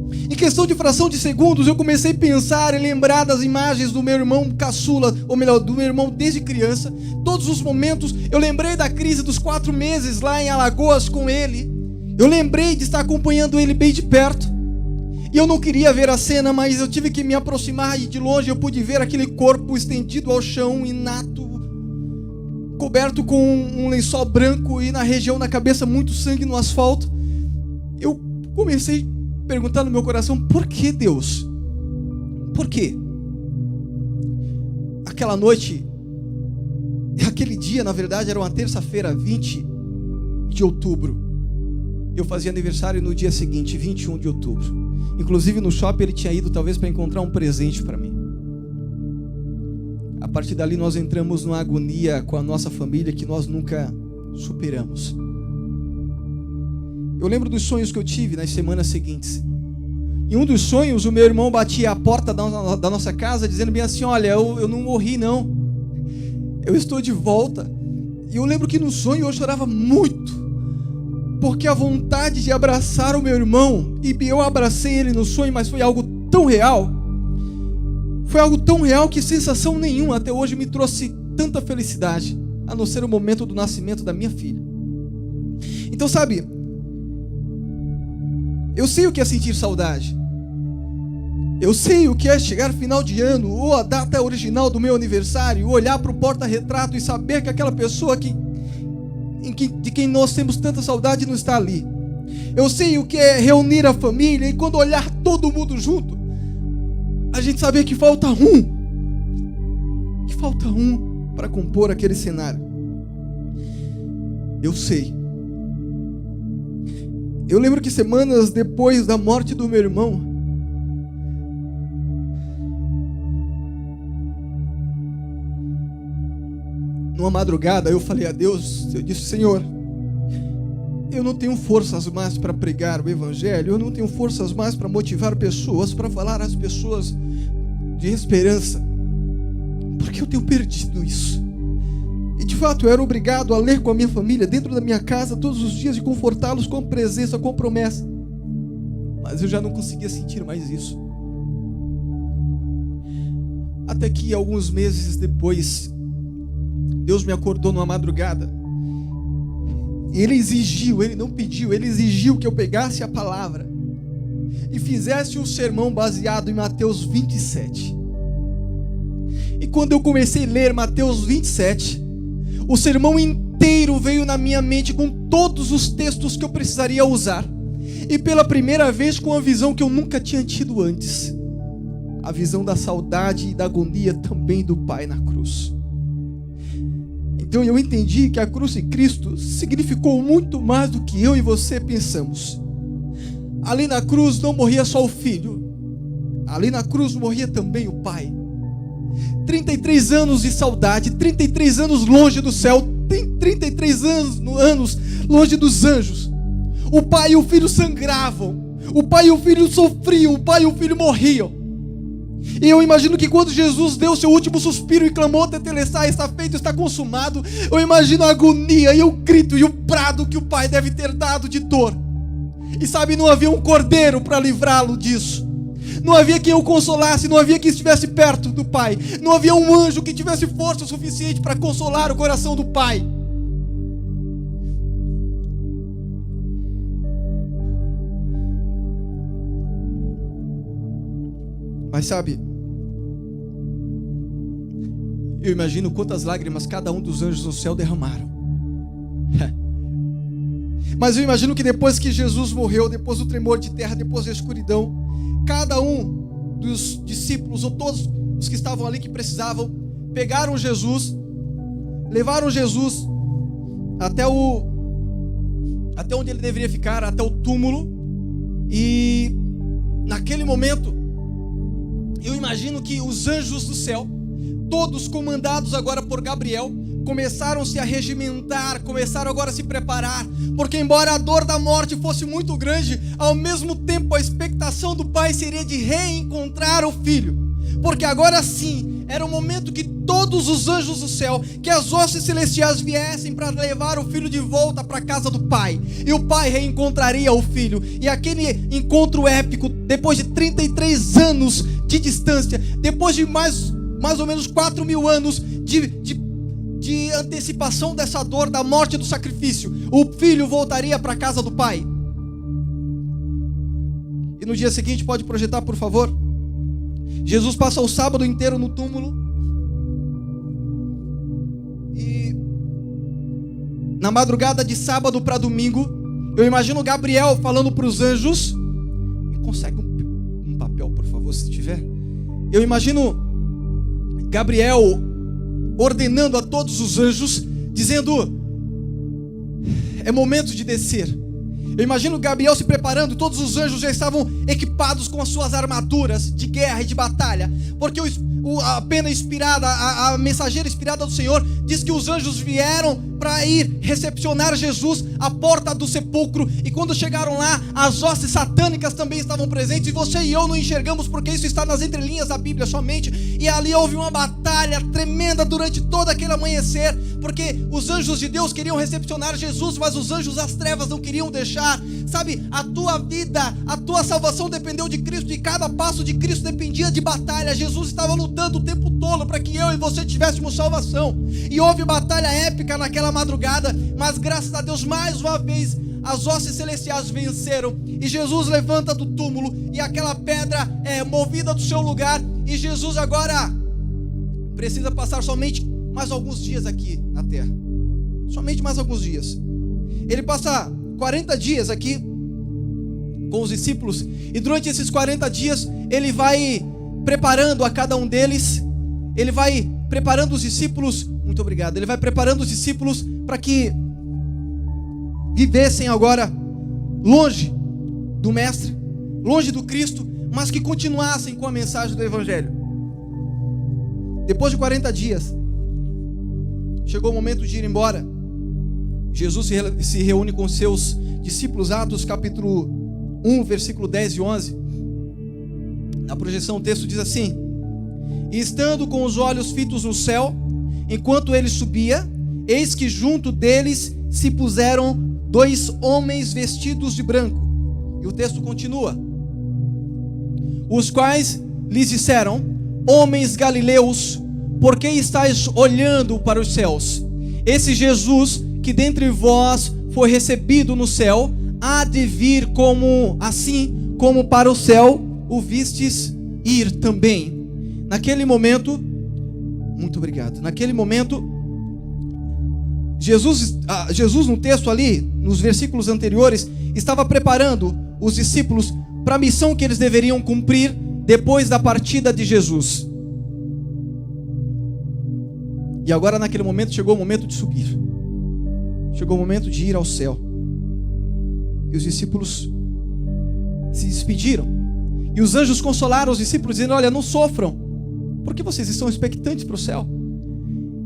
Em questão de fração de segundos, eu comecei a pensar e lembrar das imagens do meu irmão caçula, ou melhor, do meu irmão desde criança. Todos os momentos, eu lembrei da crise dos 4 meses lá em Alagoas com ele. Eu lembrei de estar acompanhando ele bem de perto. E eu não queria ver a cena, mas eu tive que me aproximar, e de longe eu pude ver aquele corpo estendido ao chão, inato, coberto com um lençol branco, e na região da cabeça muito sangue no asfalto. Eu comecei a perguntar no meu coração: por que, Deus? Por quê? Aquela noite, aquele dia, na verdade, era uma terça-feira, 20 de outubro. Eu fazia aniversário no dia seguinte, 21 de outubro. Inclusive no shopping ele tinha ido talvez para encontrar um presente para mim. A partir dali nós entramos numa agonia com a nossa família que nós nunca superamos. Eu lembro dos sonhos que eu tive nas semanas seguintes. Em um dos sonhos, o meu irmão batia a porta da nossa casa dizendo bem assim: olha, eu não morri não, eu estou de volta. E eu lembro que no sonho eu chorava muito, porque a vontade de abraçar o meu irmão, e eu abracei ele no sonho, mas foi algo tão real, que sensação nenhuma até hoje me trouxe tanta felicidade, a não ser o momento do nascimento da minha filha. Então, sabe, eu sei o que é sentir saudade. Eu sei o que é chegar final de ano, ou a data original do meu aniversário, olhar para o porta-retrato e saber que aquela pessoa de quem nós temos tanta saudade não está ali. Eu sei o que é reunir a família, e quando olhar todo mundo junto, a gente saber que falta um para compor aquele cenário. Eu sei. Eu lembro que semanas depois da morte do meu irmão, numa madrugada, eu falei a Deus, eu disse: Senhor, eu não tenho forças mais para pregar o Evangelho, eu não tenho forças mais para motivar pessoas, para falar às pessoas de esperança, porque eu tenho perdido isso. E de fato eu era obrigado a ler com a minha família, dentro da minha casa, todos os dias, e confortá-los com presença, com promessa. Mas eu já não conseguia sentir mais isso. Até que alguns meses depois, Deus me acordou numa madrugada. Ele exigiu, ele não pediu, ele exigiu que eu pegasse a palavra e fizesse um sermão baseado em Mateus 27. E quando eu comecei a ler Mateus 27, o sermão inteiro veio na minha mente com todos os textos que eu precisaria usar. E pela primeira vez com uma visão que eu nunca tinha tido antes. A visão da saudade e da agonia também do Pai na cruz. Então eu entendi que a cruz de Cristo significou muito mais do que eu e você pensamos. Ali na cruz não morria só o Filho. Ali na cruz morria também o Pai. 33 anos de saudade, 33 anos longe do céu, 33 anos longe dos anjos. O Pai e o Filho sangravam. O Pai e o Filho sofriam. O Pai e o Filho morriam. E eu imagino que quando Jesus deu seu último suspiro e clamou: tetelestai, está feito, está consumado, eu imagino a agonia e o grito e o brado que o Pai deve ter dado de dor. E sabe, não havia um cordeiro para livrá-lo disso. Não havia quem o consolasse, não havia quem estivesse perto do Pai. Não havia um anjo que tivesse força suficiente para consolar o coração do Pai. Mas sabe, eu imagino quantas lágrimas cada um dos anjos no céu derramaram. Mas eu imagino que depois que Jesus morreu, depois do tremor de terra, depois da escuridão, cada um dos discípulos, ou todos os que estavam ali que precisavam, pegaram Jesus, levaram Jesus até onde ele deveria ficar, até o túmulo. E naquele momento, eu imagino que os anjos do céu, todos comandados agora por Gabriel, começaram-se a regimentar, começaram agora a se preparar, porque embora a dor da morte fosse muito grande, ao mesmo tempo a expectação do pai seria de reencontrar o filho, porque agora sim, era o momento que todos os anjos do céu, que as hostes celestiais viessem para levar o filho de volta para a casa do pai, e o pai reencontraria o filho, e aquele encontro épico, depois de 33 anos de distância, depois de mais ou menos 4.000 anos de antecipação dessa dor, da morte e do sacrifício, o filho voltaria para a casa do pai. E no dia seguinte, pode projetar por favor, Jesus passa o sábado inteiro no túmulo, e na madrugada de sábado para domingo, eu imagino Gabriel falando para os anjos, me consegue um papel por favor, se tiver. Eu imagino Gabriel ordenando a todos os anjos, dizendo: é momento de descer. Eu imagino Gabriel se preparando, todos os anjos já estavam equipados com as suas armaduras de guerra e de batalha, porque a pena inspirada, a mensageira inspirada do Senhor, diz que os anjos vieram para ir recepcionar Jesus à porta do sepulcro, e quando chegaram lá, as hostes satânicas também estavam presentes, e você e eu não enxergamos, porque isso está nas entrelinhas da Bíblia somente, e ali houve uma batalha tremenda durante todo aquele amanhecer, porque os anjos de Deus queriam recepcionar Jesus, mas os anjos das trevas não queriam deixar. Sabe, a tua vida, a tua salvação dependeu de Cristo, e cada passo de Cristo dependia de batalha. Jesus estava lutando o tempo todo para que eu e você tivéssemos salvação, e houve batalha épica naquela madrugada, mas graças a Deus, mais uma vez, as hostes celestiais venceram, e Jesus levanta do túmulo, e aquela pedra é movida do seu lugar, e Jesus agora precisa passar somente mais alguns dias aqui na terra, somente mais alguns dias. Ele passa 40 dias aqui com os discípulos, e durante esses 40 dias ele vai preparando a cada um deles, ele vai preparando os discípulos, muito obrigado, ele vai preparando os discípulos para que vivessem agora longe do Mestre, longe do Cristo, mas que continuassem com a mensagem do Evangelho. Depois de 40 dias, chegou o momento de ir embora. Jesus se reúne com seus discípulos, Atos capítulo 1, versículo 10 e 11. Na projeção o texto diz assim: e estando com os olhos fitos no céu, enquanto ele subia, eis que junto deles se puseram 2 homens vestidos de branco. E o texto continua: os quais lhes disseram: homens galileus, por que estáis olhando para os céus? Esse Jesus que dentre vós foi recebido no céu, há de vir assim como para o céu o vistes ir também. Naquele momento, muito obrigado, naquele momento, Jesus no texto ali, nos versículos anteriores, estava preparando os discípulos para a missão que eles deveriam cumprir depois da partida de Jesus. E agora naquele momento chegou o momento de subir, chegou o momento de ir ao céu. E os discípulos se despediram, e os anjos consolaram os discípulos, dizendo: olha, não sofram, porque vocês estão expectantes para o céu.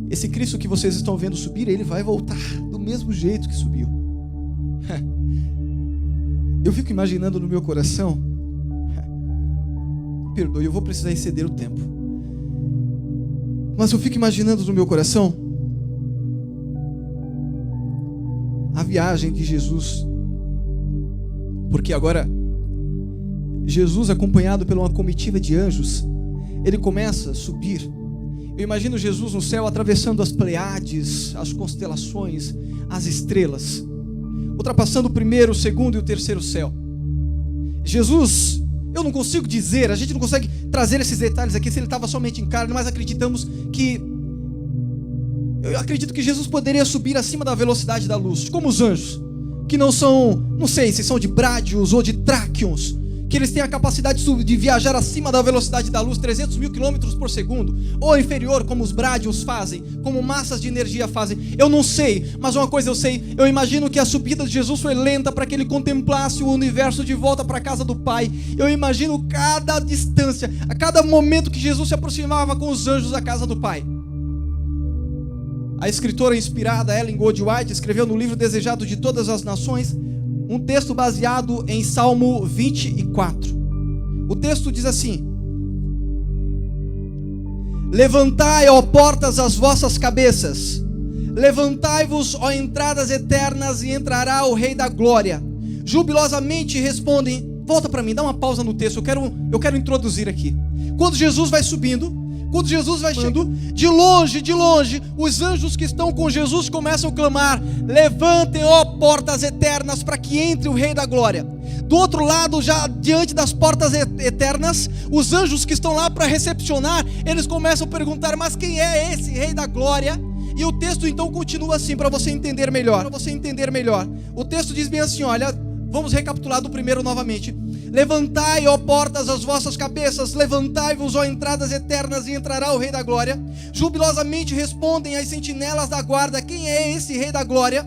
Esse Cristo que vocês estão vendo subir, ele vai voltar do mesmo jeito que subiu. Eu fico imaginando no meu coração, perdoe, eu vou precisar exceder o tempo, mas eu fico imaginando no meu coração a viagem de Jesus, porque agora Jesus, acompanhado por uma comitiva de anjos, ele começa a subir. Eu imagino Jesus no céu atravessando as Pleiades, as constelações, as estrelas, ultrapassando o primeiro, o segundo e o terceiro céu. Jesus, eu não consigo dizer, a gente não consegue trazer esses detalhes aqui se ele estava somente em carne, mas eu acredito que Jesus poderia subir acima da velocidade da luz, como os anjos, que não são, não sei se são de brádios ou de tráqueons, que eles têm a capacidade de viajar acima da velocidade da luz, 300 mil quilômetros por segundo, ou inferior, como os brádios fazem, como massas de energia fazem. Eu não sei, mas uma coisa eu sei, eu imagino que a subida de Jesus foi lenta para que ele contemplasse o universo de volta para a casa do Pai. Eu imagino cada distância, a cada momento que Jesus se aproximava com os anjos da casa do Pai. A escritora inspirada Ellen Goldwhite escreveu no livro Desejado de Todas as Nações um texto baseado em Salmo 24. O texto diz assim: levantai, ó portas, as vossas cabeças, levantai-vos, ó entradas eternas, e entrará o Rei da Glória. Jubilosamente respondem. Volta para mim, dá uma pausa no texto, eu quero introduzir aqui. Quando Jesus vai subindo, de longe, os anjos que estão com Jesus começam a clamar: levantem, ó portas eternas, para que entre o Rei da Glória. Do outro lado, já diante das portas eternas, os anjos que estão lá para recepcionar, eles começam a perguntar: mas quem é esse Rei da Glória? E o texto então continua assim, para você entender melhor. O texto diz bem assim, olha, vamos recapitular do primeiro novamente. Levantai, ó portas, as vossas cabeças, levantai-vos, ó entradas eternas, e entrará o Rei da Glória. Jubilosamente respondem as sentinelas da guarda: quem é esse Rei da Glória?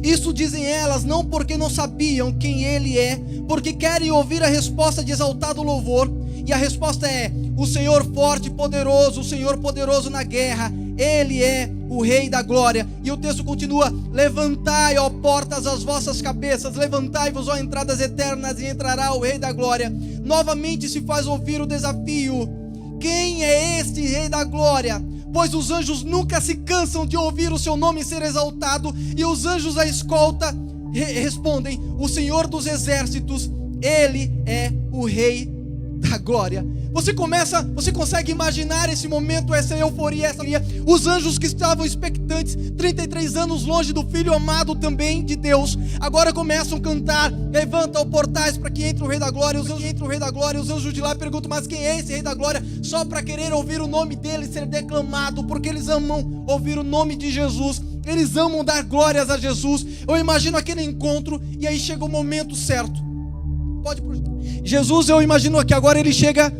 Isso dizem elas, não porque não sabiam quem ele é, porque querem ouvir a resposta de exaltado louvor. E a resposta é: o Senhor forte e poderoso, o Senhor poderoso na guerra, ele é o Rei da Glória. E o texto continua: levantai, ó portas, as vossas cabeças, levantai-vos, ó entradas eternas, e entrará o Rei da Glória. Novamente se faz ouvir o desafio: quem é este Rei da Glória? Pois os anjos nunca se cansam de ouvir o seu nome ser exaltado. E os anjos da escolta respondem: o Senhor dos exércitos, ele é o Rei da Glória. Você consegue imaginar esse momento, essa euforia, os anjos que estavam expectantes, 33 anos longe do Filho amado também de Deus, agora começam a cantar: levanta os portais para que entre o Rei da Glória. Os anjos de lá perguntam: mas quem é esse Rei da Glória? Só para querer ouvir o nome dele ser declamado, porque eles amam ouvir o nome de Jesus, eles amam dar glórias a Jesus. Eu imagino aquele encontro, e aí chega o momento certo. Jesus, eu imagino que agora ele chega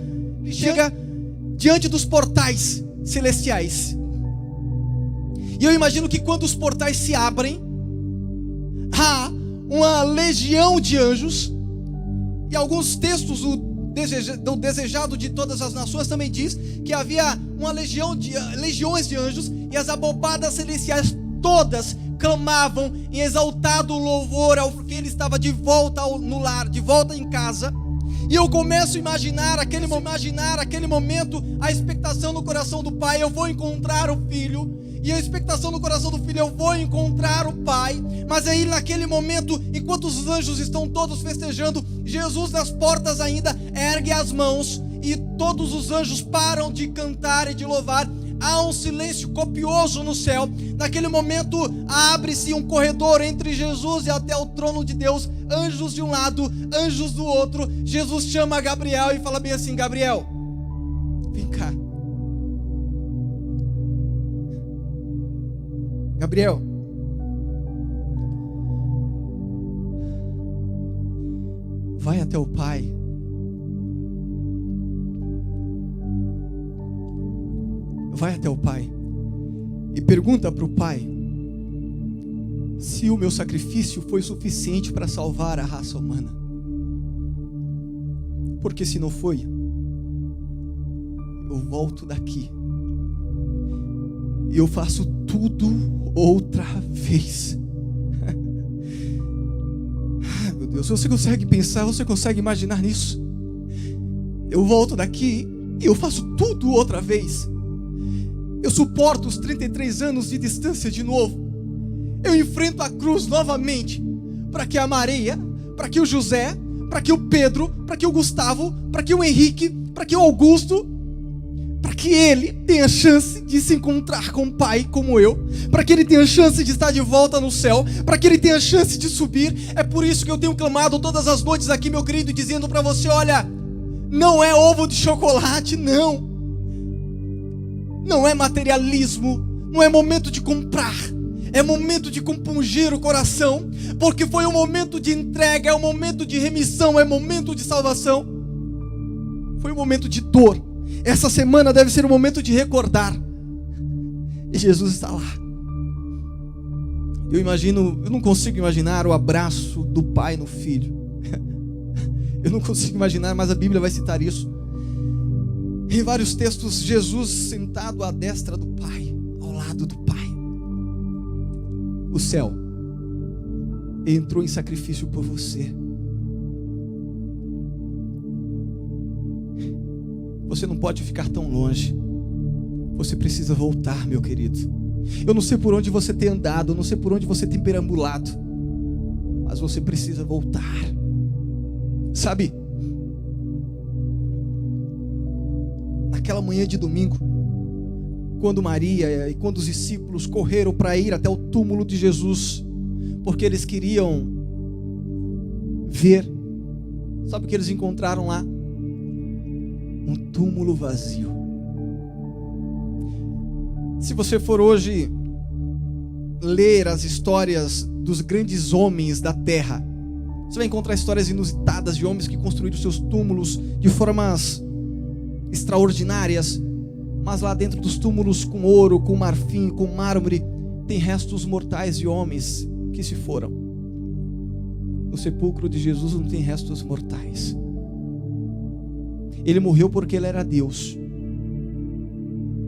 diante dos portais celestiais. E eu imagino que quando os portais se abrem, há uma legião de anjos. E alguns textos do Desejado de Todas as Nações também diz que havia uma legiões de anjos, e as abobadas celestiais todas clamavam em exaltado louvor porque ele estava de volta no lar, de volta em casa. E eu começo a imaginar aquele momento, a expectação no coração do pai: eu vou encontrar o filho. E a expectação no coração do filho: eu vou encontrar o pai. Mas aí naquele momento, enquanto os anjos estão todos festejando, Jesus nas portas ainda ergue as mãos, e todos os anjos param de cantar e de louvar. Há um silêncio copioso no céu. Naquele momento abre-se um corredor entre Jesus e até o trono de Deus. Anjos de um lado, anjos do outro. Jesus chama Gabriel e fala bem assim: Gabriel, vem cá. Gabriel, vai até o Pai. Vai até o Pai e pergunta para o Pai se o meu sacrifício foi suficiente para salvar a raça humana. Porque se não foi, eu volto daqui e eu faço tudo outra vez. Meu Deus, você consegue pensar, você consegue imaginar nisso? Eu volto daqui e eu faço tudo outra vez. Eu suporto os 33 anos de distância de novo. Eu enfrento a cruz novamente, para que a Maria, para que o José, para que o Pedro, para que o Gustavo, para que o Henrique, para que o Augusto, para que ele tenha chance de se encontrar com o Pai como eu, para que ele tenha chance de estar de volta no céu, para que ele tenha chance de subir. É por isso que eu tenho clamado todas as noites aqui, meu querido, dizendo para você: olha, não é ovo de chocolate, não é materialismo, não é momento de comprar, É momento de compungir o coração, porque foi um momento de entrega, é um momento de remissão, é um momento de salvação. Foi um momento de dor. Essa semana deve ser um momento de recordar. E Jesus está lá. Eu não consigo imaginar o abraço do pai no filho. Eu não consigo imaginar, mas a Bíblia vai citar isso. Em vários textos, Jesus sentado à destra do Pai, ao lado do Pai. O céu entrou em sacrifício por você. Você não pode ficar tão longe. Você precisa voltar, meu querido. Eu não sei por onde você tem andado, eu não sei por onde você tem perambulado, mas você precisa voltar. Sabe, naquela manhã de domingo, quando Maria e quando os discípulos correram para ir até o túmulo de Jesus, porque eles queriam ver, sabe o que eles encontraram lá? Um túmulo vazio. Se você for hoje ler as histórias dos grandes homens da terra, você vai encontrar histórias inusitadas de homens que construíram seus túmulos de formas extraordinárias, mas lá dentro dos túmulos com ouro, com marfim, com mármore, tem restos mortais de homens que se foram. No sepulcro de Jesus não tem restos mortais. Ele morreu porque ele era Deus.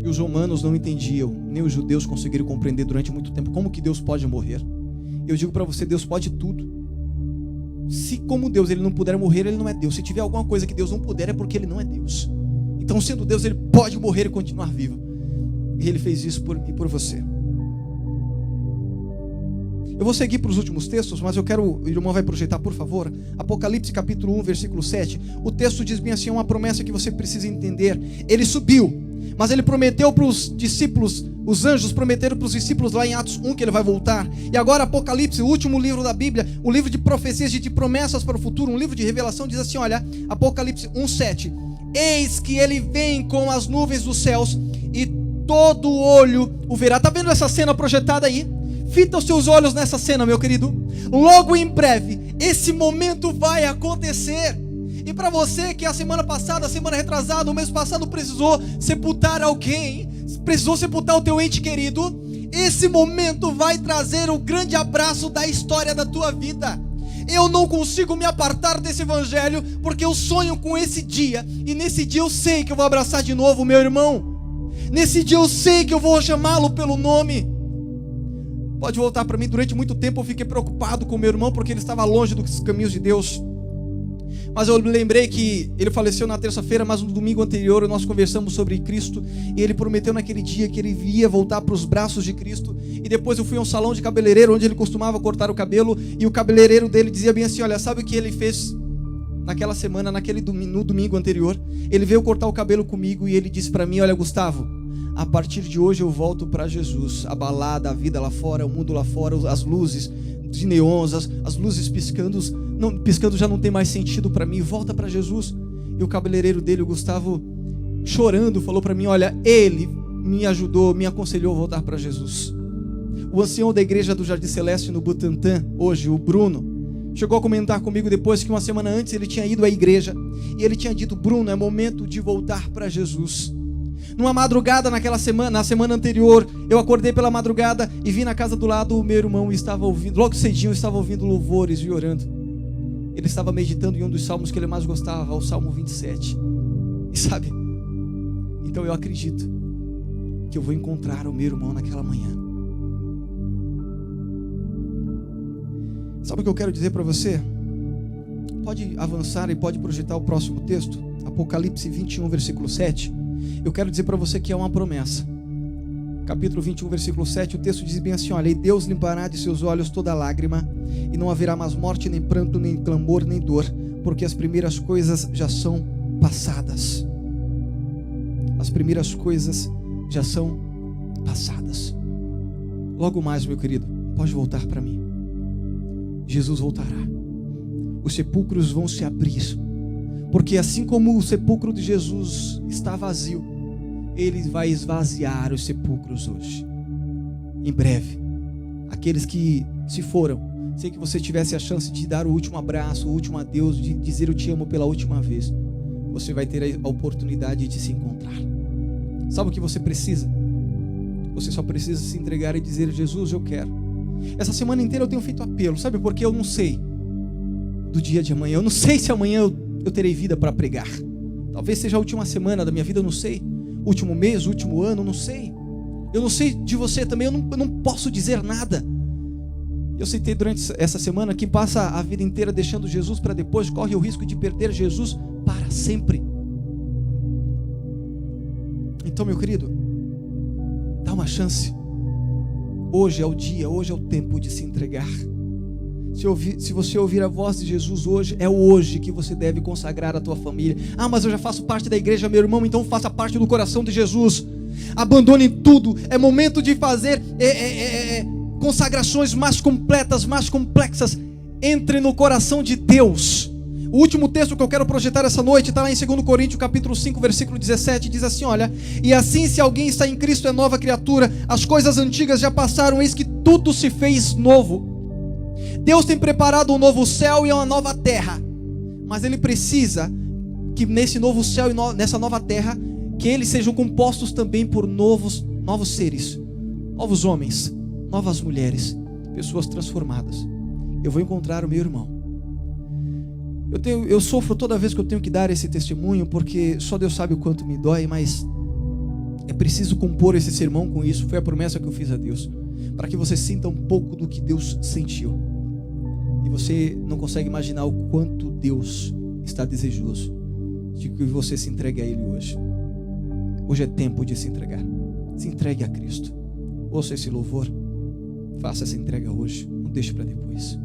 E os romanos não entendiam, nem os judeus conseguiram compreender durante muito tempo como que Deus pode morrer. Eu digo para você, Deus pode tudo. Se como Deus ele não puder morrer, ele não é Deus. Se tiver alguma coisa que Deus não puder, é porque ele não é Deus. Então, sendo Deus, ele pode morrer e continuar vivo. E ele fez isso por mim e por você. Eu vou seguir para os últimos textos, mas eu quero, o irmão vai projetar, por favor, Apocalipse capítulo 1, versículo 7. O texto diz bem assim, é uma promessa que você precisa entender. Ele subiu, mas ele prometeu para os discípulos, os anjos prometeram para os discípulos lá em Atos 1 que ele vai voltar. E agora Apocalipse, o último livro da Bíblia, o livro de profecias e de promessas para o futuro, um livro de revelação, diz assim, olha, Apocalipse 1, 7. Eis que ele vem com as nuvens dos céus e todo olho o verá. Está vendo essa cena projetada aí? Fita os seus olhos nessa cena, meu querido. Logo em breve, esse momento vai acontecer. E para você que a semana passada, a semana retrasada, o mês passado precisou sepultar alguém, precisou sepultar o teu ente querido, esse momento vai trazer o grande abraço da história da tua vida. Eu não consigo me apartar desse evangelho, porque eu sonho com esse dia, e nesse dia eu sei que eu vou abraçar de novo o meu irmão. Nesse dia eu sei que eu vou chamá-lo pelo nome. Pode voltar para mim, durante muito tempo eu fiquei preocupado com meu irmão, porque ele estava longe dos caminhos de Deus. Mas eu me lembrei que ele faleceu na terça-feira, mas no domingo anterior nós conversamos sobre Cristo, e ele prometeu naquele dia que ele ia voltar para os braços de Cristo. E depois eu fui a um salão de cabeleireiro, onde ele costumava cortar o cabelo, e o cabeleireiro dele dizia bem assim, olha, sabe o que ele fez naquela semana, no domingo anterior? Ele veio cortar o cabelo comigo, e ele disse para mim, olha Gustavo, a partir de hoje eu volto para Jesus. A balada, a vida lá fora, o mundo lá fora, as luzes de neons, as luzes piscando já não tem mais sentido para mim. Volta para Jesus. E o cabeleireiro dele, o Gustavo, chorando, falou para mim, olha, ele me ajudou, me aconselhou a voltar para Jesus. O ancião da igreja do Jardim Celeste no Butantã, hoje, o Bruno, chegou a comentar comigo depois que uma semana antes ele tinha ido à igreja, e ele tinha dito, Bruno, é momento de voltar para Jesus. Numa madrugada na semana anterior, eu acordei pela madrugada e vi na casa do lado o meu irmão, e estava ouvindo, logo cedinho estava ouvindo louvores e orando. Ele estava meditando em um dos salmos que ele mais gostava, o Salmo 27. E sabe, então eu acredito que eu vou encontrar o meu irmão naquela manhã. Sabe o que eu quero dizer para você? Pode avançar e pode projetar o próximo texto, Apocalipse 21, versículo 7. Eu quero dizer para você que é uma promessa. Capítulo 21, versículo 7, o texto diz bem assim, olha, e Deus limpará de seus olhos toda lágrima, e não haverá mais morte, nem pranto, nem clamor, nem dor, porque as primeiras coisas já são passadas. As primeiras coisas já são passadas. Logo mais, meu querido, pode voltar para mim. Jesus voltará. Os sepulcros vão se abrir, porque assim como o sepulcro de Jesus está vazio, ele vai esvaziar os sepulcros hoje. Em breve, aqueles que se foram, sem que você tivesse a chance de dar o último abraço, o último adeus, de dizer eu te amo pela última vez. Você vai ter a oportunidade de se encontrar. Sabe o que você precisa? Você só precisa se entregar e dizer: Jesus, eu quero. Essa semana inteira eu tenho feito apelo, sabe? Porque eu não sei do dia de amanhã. Eu não sei se amanhã eu terei vida para pregar. Talvez seja a última semana da minha vida, eu não sei. Último mês, último ano, eu não sei. Eu não sei de você também, eu não posso dizer nada. Eu citei durante essa semana: quem passa a vida inteira deixando Jesus para depois, corre o risco de perder Jesus para sempre. Então, meu querido, dá uma chance. Hoje é o dia, hoje é o tempo de se entregar. Se você ouvir a voz de Jesus hoje, é hoje que você deve consagrar a tua família. Ah, mas eu já faço parte da igreja, meu irmão. Então faça parte do coração de Jesus. Abandone tudo. É momento de fazer consagrações mais completas, mais complexas. Entre no coração de Deus. O último texto que eu quero projetar essa noite está lá em 2 Coríntios capítulo 5, versículo 17, diz assim: olha, e assim, se alguém está em Cristo, é nova criatura, as coisas antigas já passaram, eis que tudo se fez novo. Deus tem preparado um novo céu e uma nova terra, mas Ele precisa que nesse novo céu e nessa nova terra, que eles sejam compostos também por novos seres, novos homens, novas mulheres, pessoas transformadas. Eu vou encontrar o meu irmão. Eu sofro toda vez que eu tenho que dar esse testemunho, porque só Deus sabe o quanto me dói, mas é preciso compor esse sermão com isso. Foi a promessa que eu fiz a Deus, para que você sinta um pouco do que Deus sentiu. E você não consegue imaginar o quanto Deus está desejoso de que você se entregue a Ele hoje. Hoje é tempo de se entregar. Se entregue a Cristo. Ouça esse louvor. Faça essa entrega hoje. Não deixe para depois.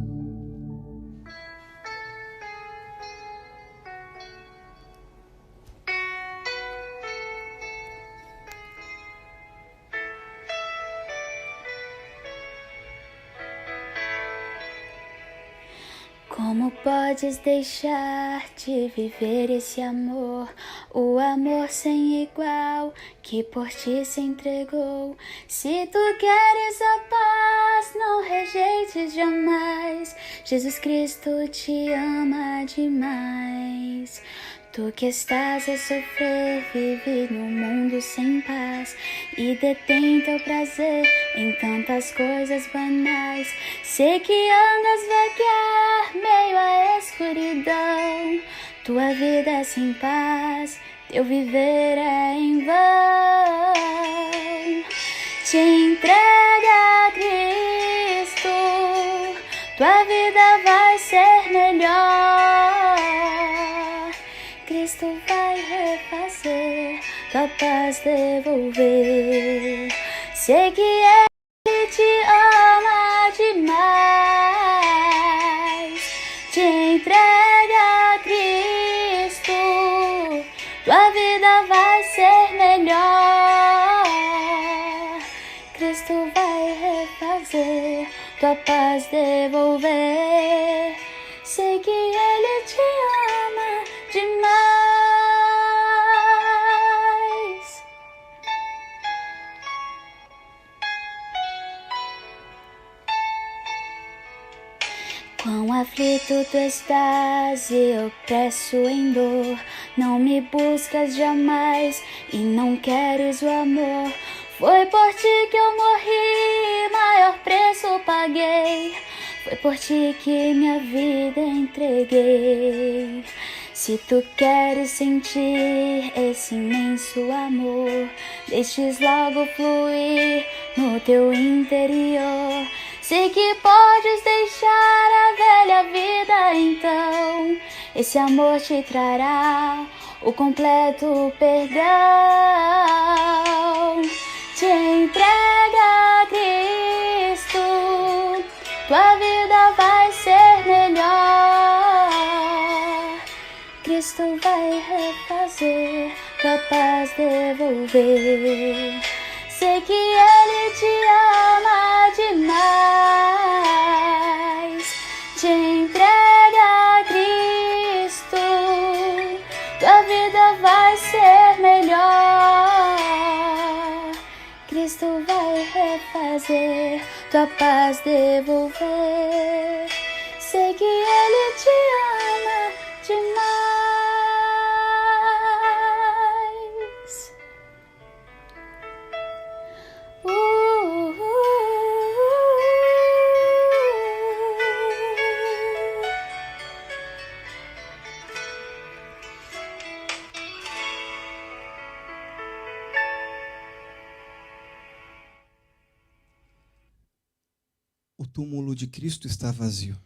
Como podes deixar de viver esse amor, o amor sem igual que por ti se entregou? Se tu queres a paz, não rejeites jamais. Jesus Cristo te ama demais. Tu que estás a sofrer, vive no mundo sem paz e detém teu prazer em tantas coisas banais. Sei que andas vagar, meio à escuridão. Tua vida é sem paz, teu viver é em vão. Te entrega a Cristo, tua vida vai ser melhor. Cristo vai refazer, tua paz devolver. Sei que Ele te ama demais. Te entrega a Cristo, tua vida vai ser melhor. Cristo vai refazer, tua paz devolver. Sei que Ele te ama demais. Quão aflito tu estás e opresso em dor, não me buscas jamais e não queres o amor. Foi por ti que eu morri, maior preço paguei. Foi por ti que minha vida entreguei. Se tu queres sentir esse imenso amor, deixes logo fluir no teu interior. Sei que podes deixar a velha vida, então esse amor te trará o completo perdão. Te entrega a Cristo, tua vida vai ser melhor. Cristo vai refazer, tua paz devolver. Sei que Ele te ama demais. Te entrega a Cristo, tua vida vai ser melhor. Cristo vai refazer, tua paz devolver. Sei que Ele te ama demais. O túmulo de Cristo está vazio.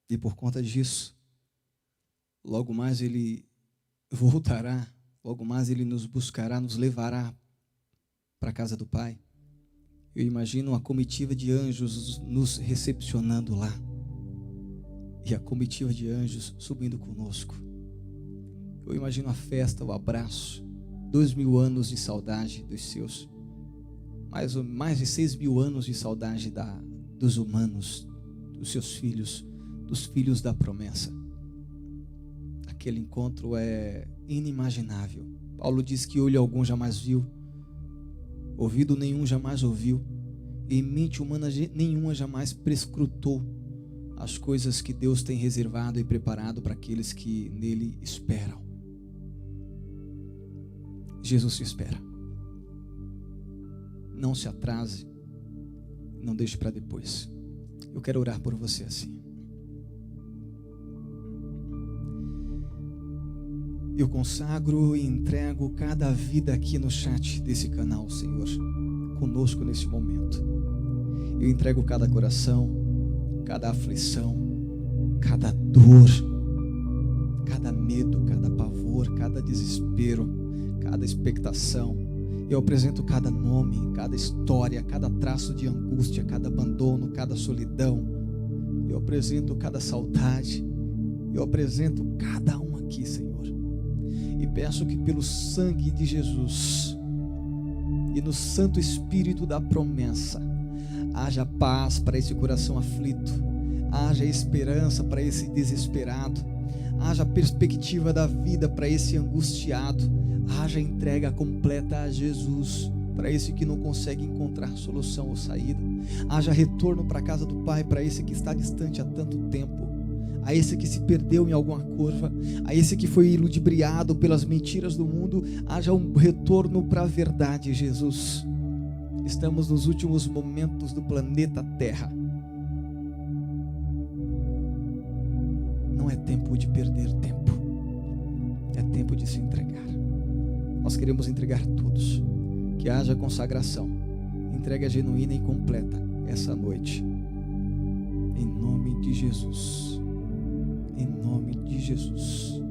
E por conta disso, logo mais Ele voltará, logo mais Ele nos buscará, nos levará para a casa do Pai. Eu imagino a comitiva de anjos nos recepcionando lá. E a comitiva de anjos subindo conosco. Eu imagino a festa, o abraço, 2000 anos de saudade dos seus. Mais de 6.000 anos de saudade dos humanos, dos seus filhos, dos filhos da promessa. Aquele encontro é inimaginável. Paulo diz que olho algum jamais viu, ouvido nenhum jamais ouviu, e mente humana nenhuma jamais prescrutou as coisas que Deus tem reservado e preparado para aqueles que nele esperam. Jesus te espera. Não se atrase, não deixe para depois. Eu quero orar por você assim. Eu consagro e entrego cada vida aqui no chat desse canal, Senhor, conosco nesse momento. Eu entrego cada coração, cada aflição, cada dor, cada medo, cada pavor, cada desespero, cada expectação. Eu apresento cada nome, cada história, cada traço de angústia, cada abandono, cada solidão. Eu apresento cada saudade. Eu apresento cada um aqui, Senhor. E peço que pelo sangue de Jesus e no Santo Espírito da promessa, haja paz para esse coração aflito, haja esperança para esse desesperado, haja perspectiva da vida para esse angustiado, haja entrega completa a Jesus para esse que não consegue encontrar solução ou saída, haja retorno para a casa do Pai para esse que está distante há tanto tempo, a esse que se perdeu em alguma curva, a esse que foi ludibriado pelas mentiras do mundo, haja um retorno para a verdade, Jesus. Estamos nos últimos momentos do planeta Terra. Não é tempo de perder tempo, é tempo de se entregar. Nós queremos entregar todos, que haja consagração, entrega genuína e completa essa noite, em nome de Jesus, em nome de Jesus.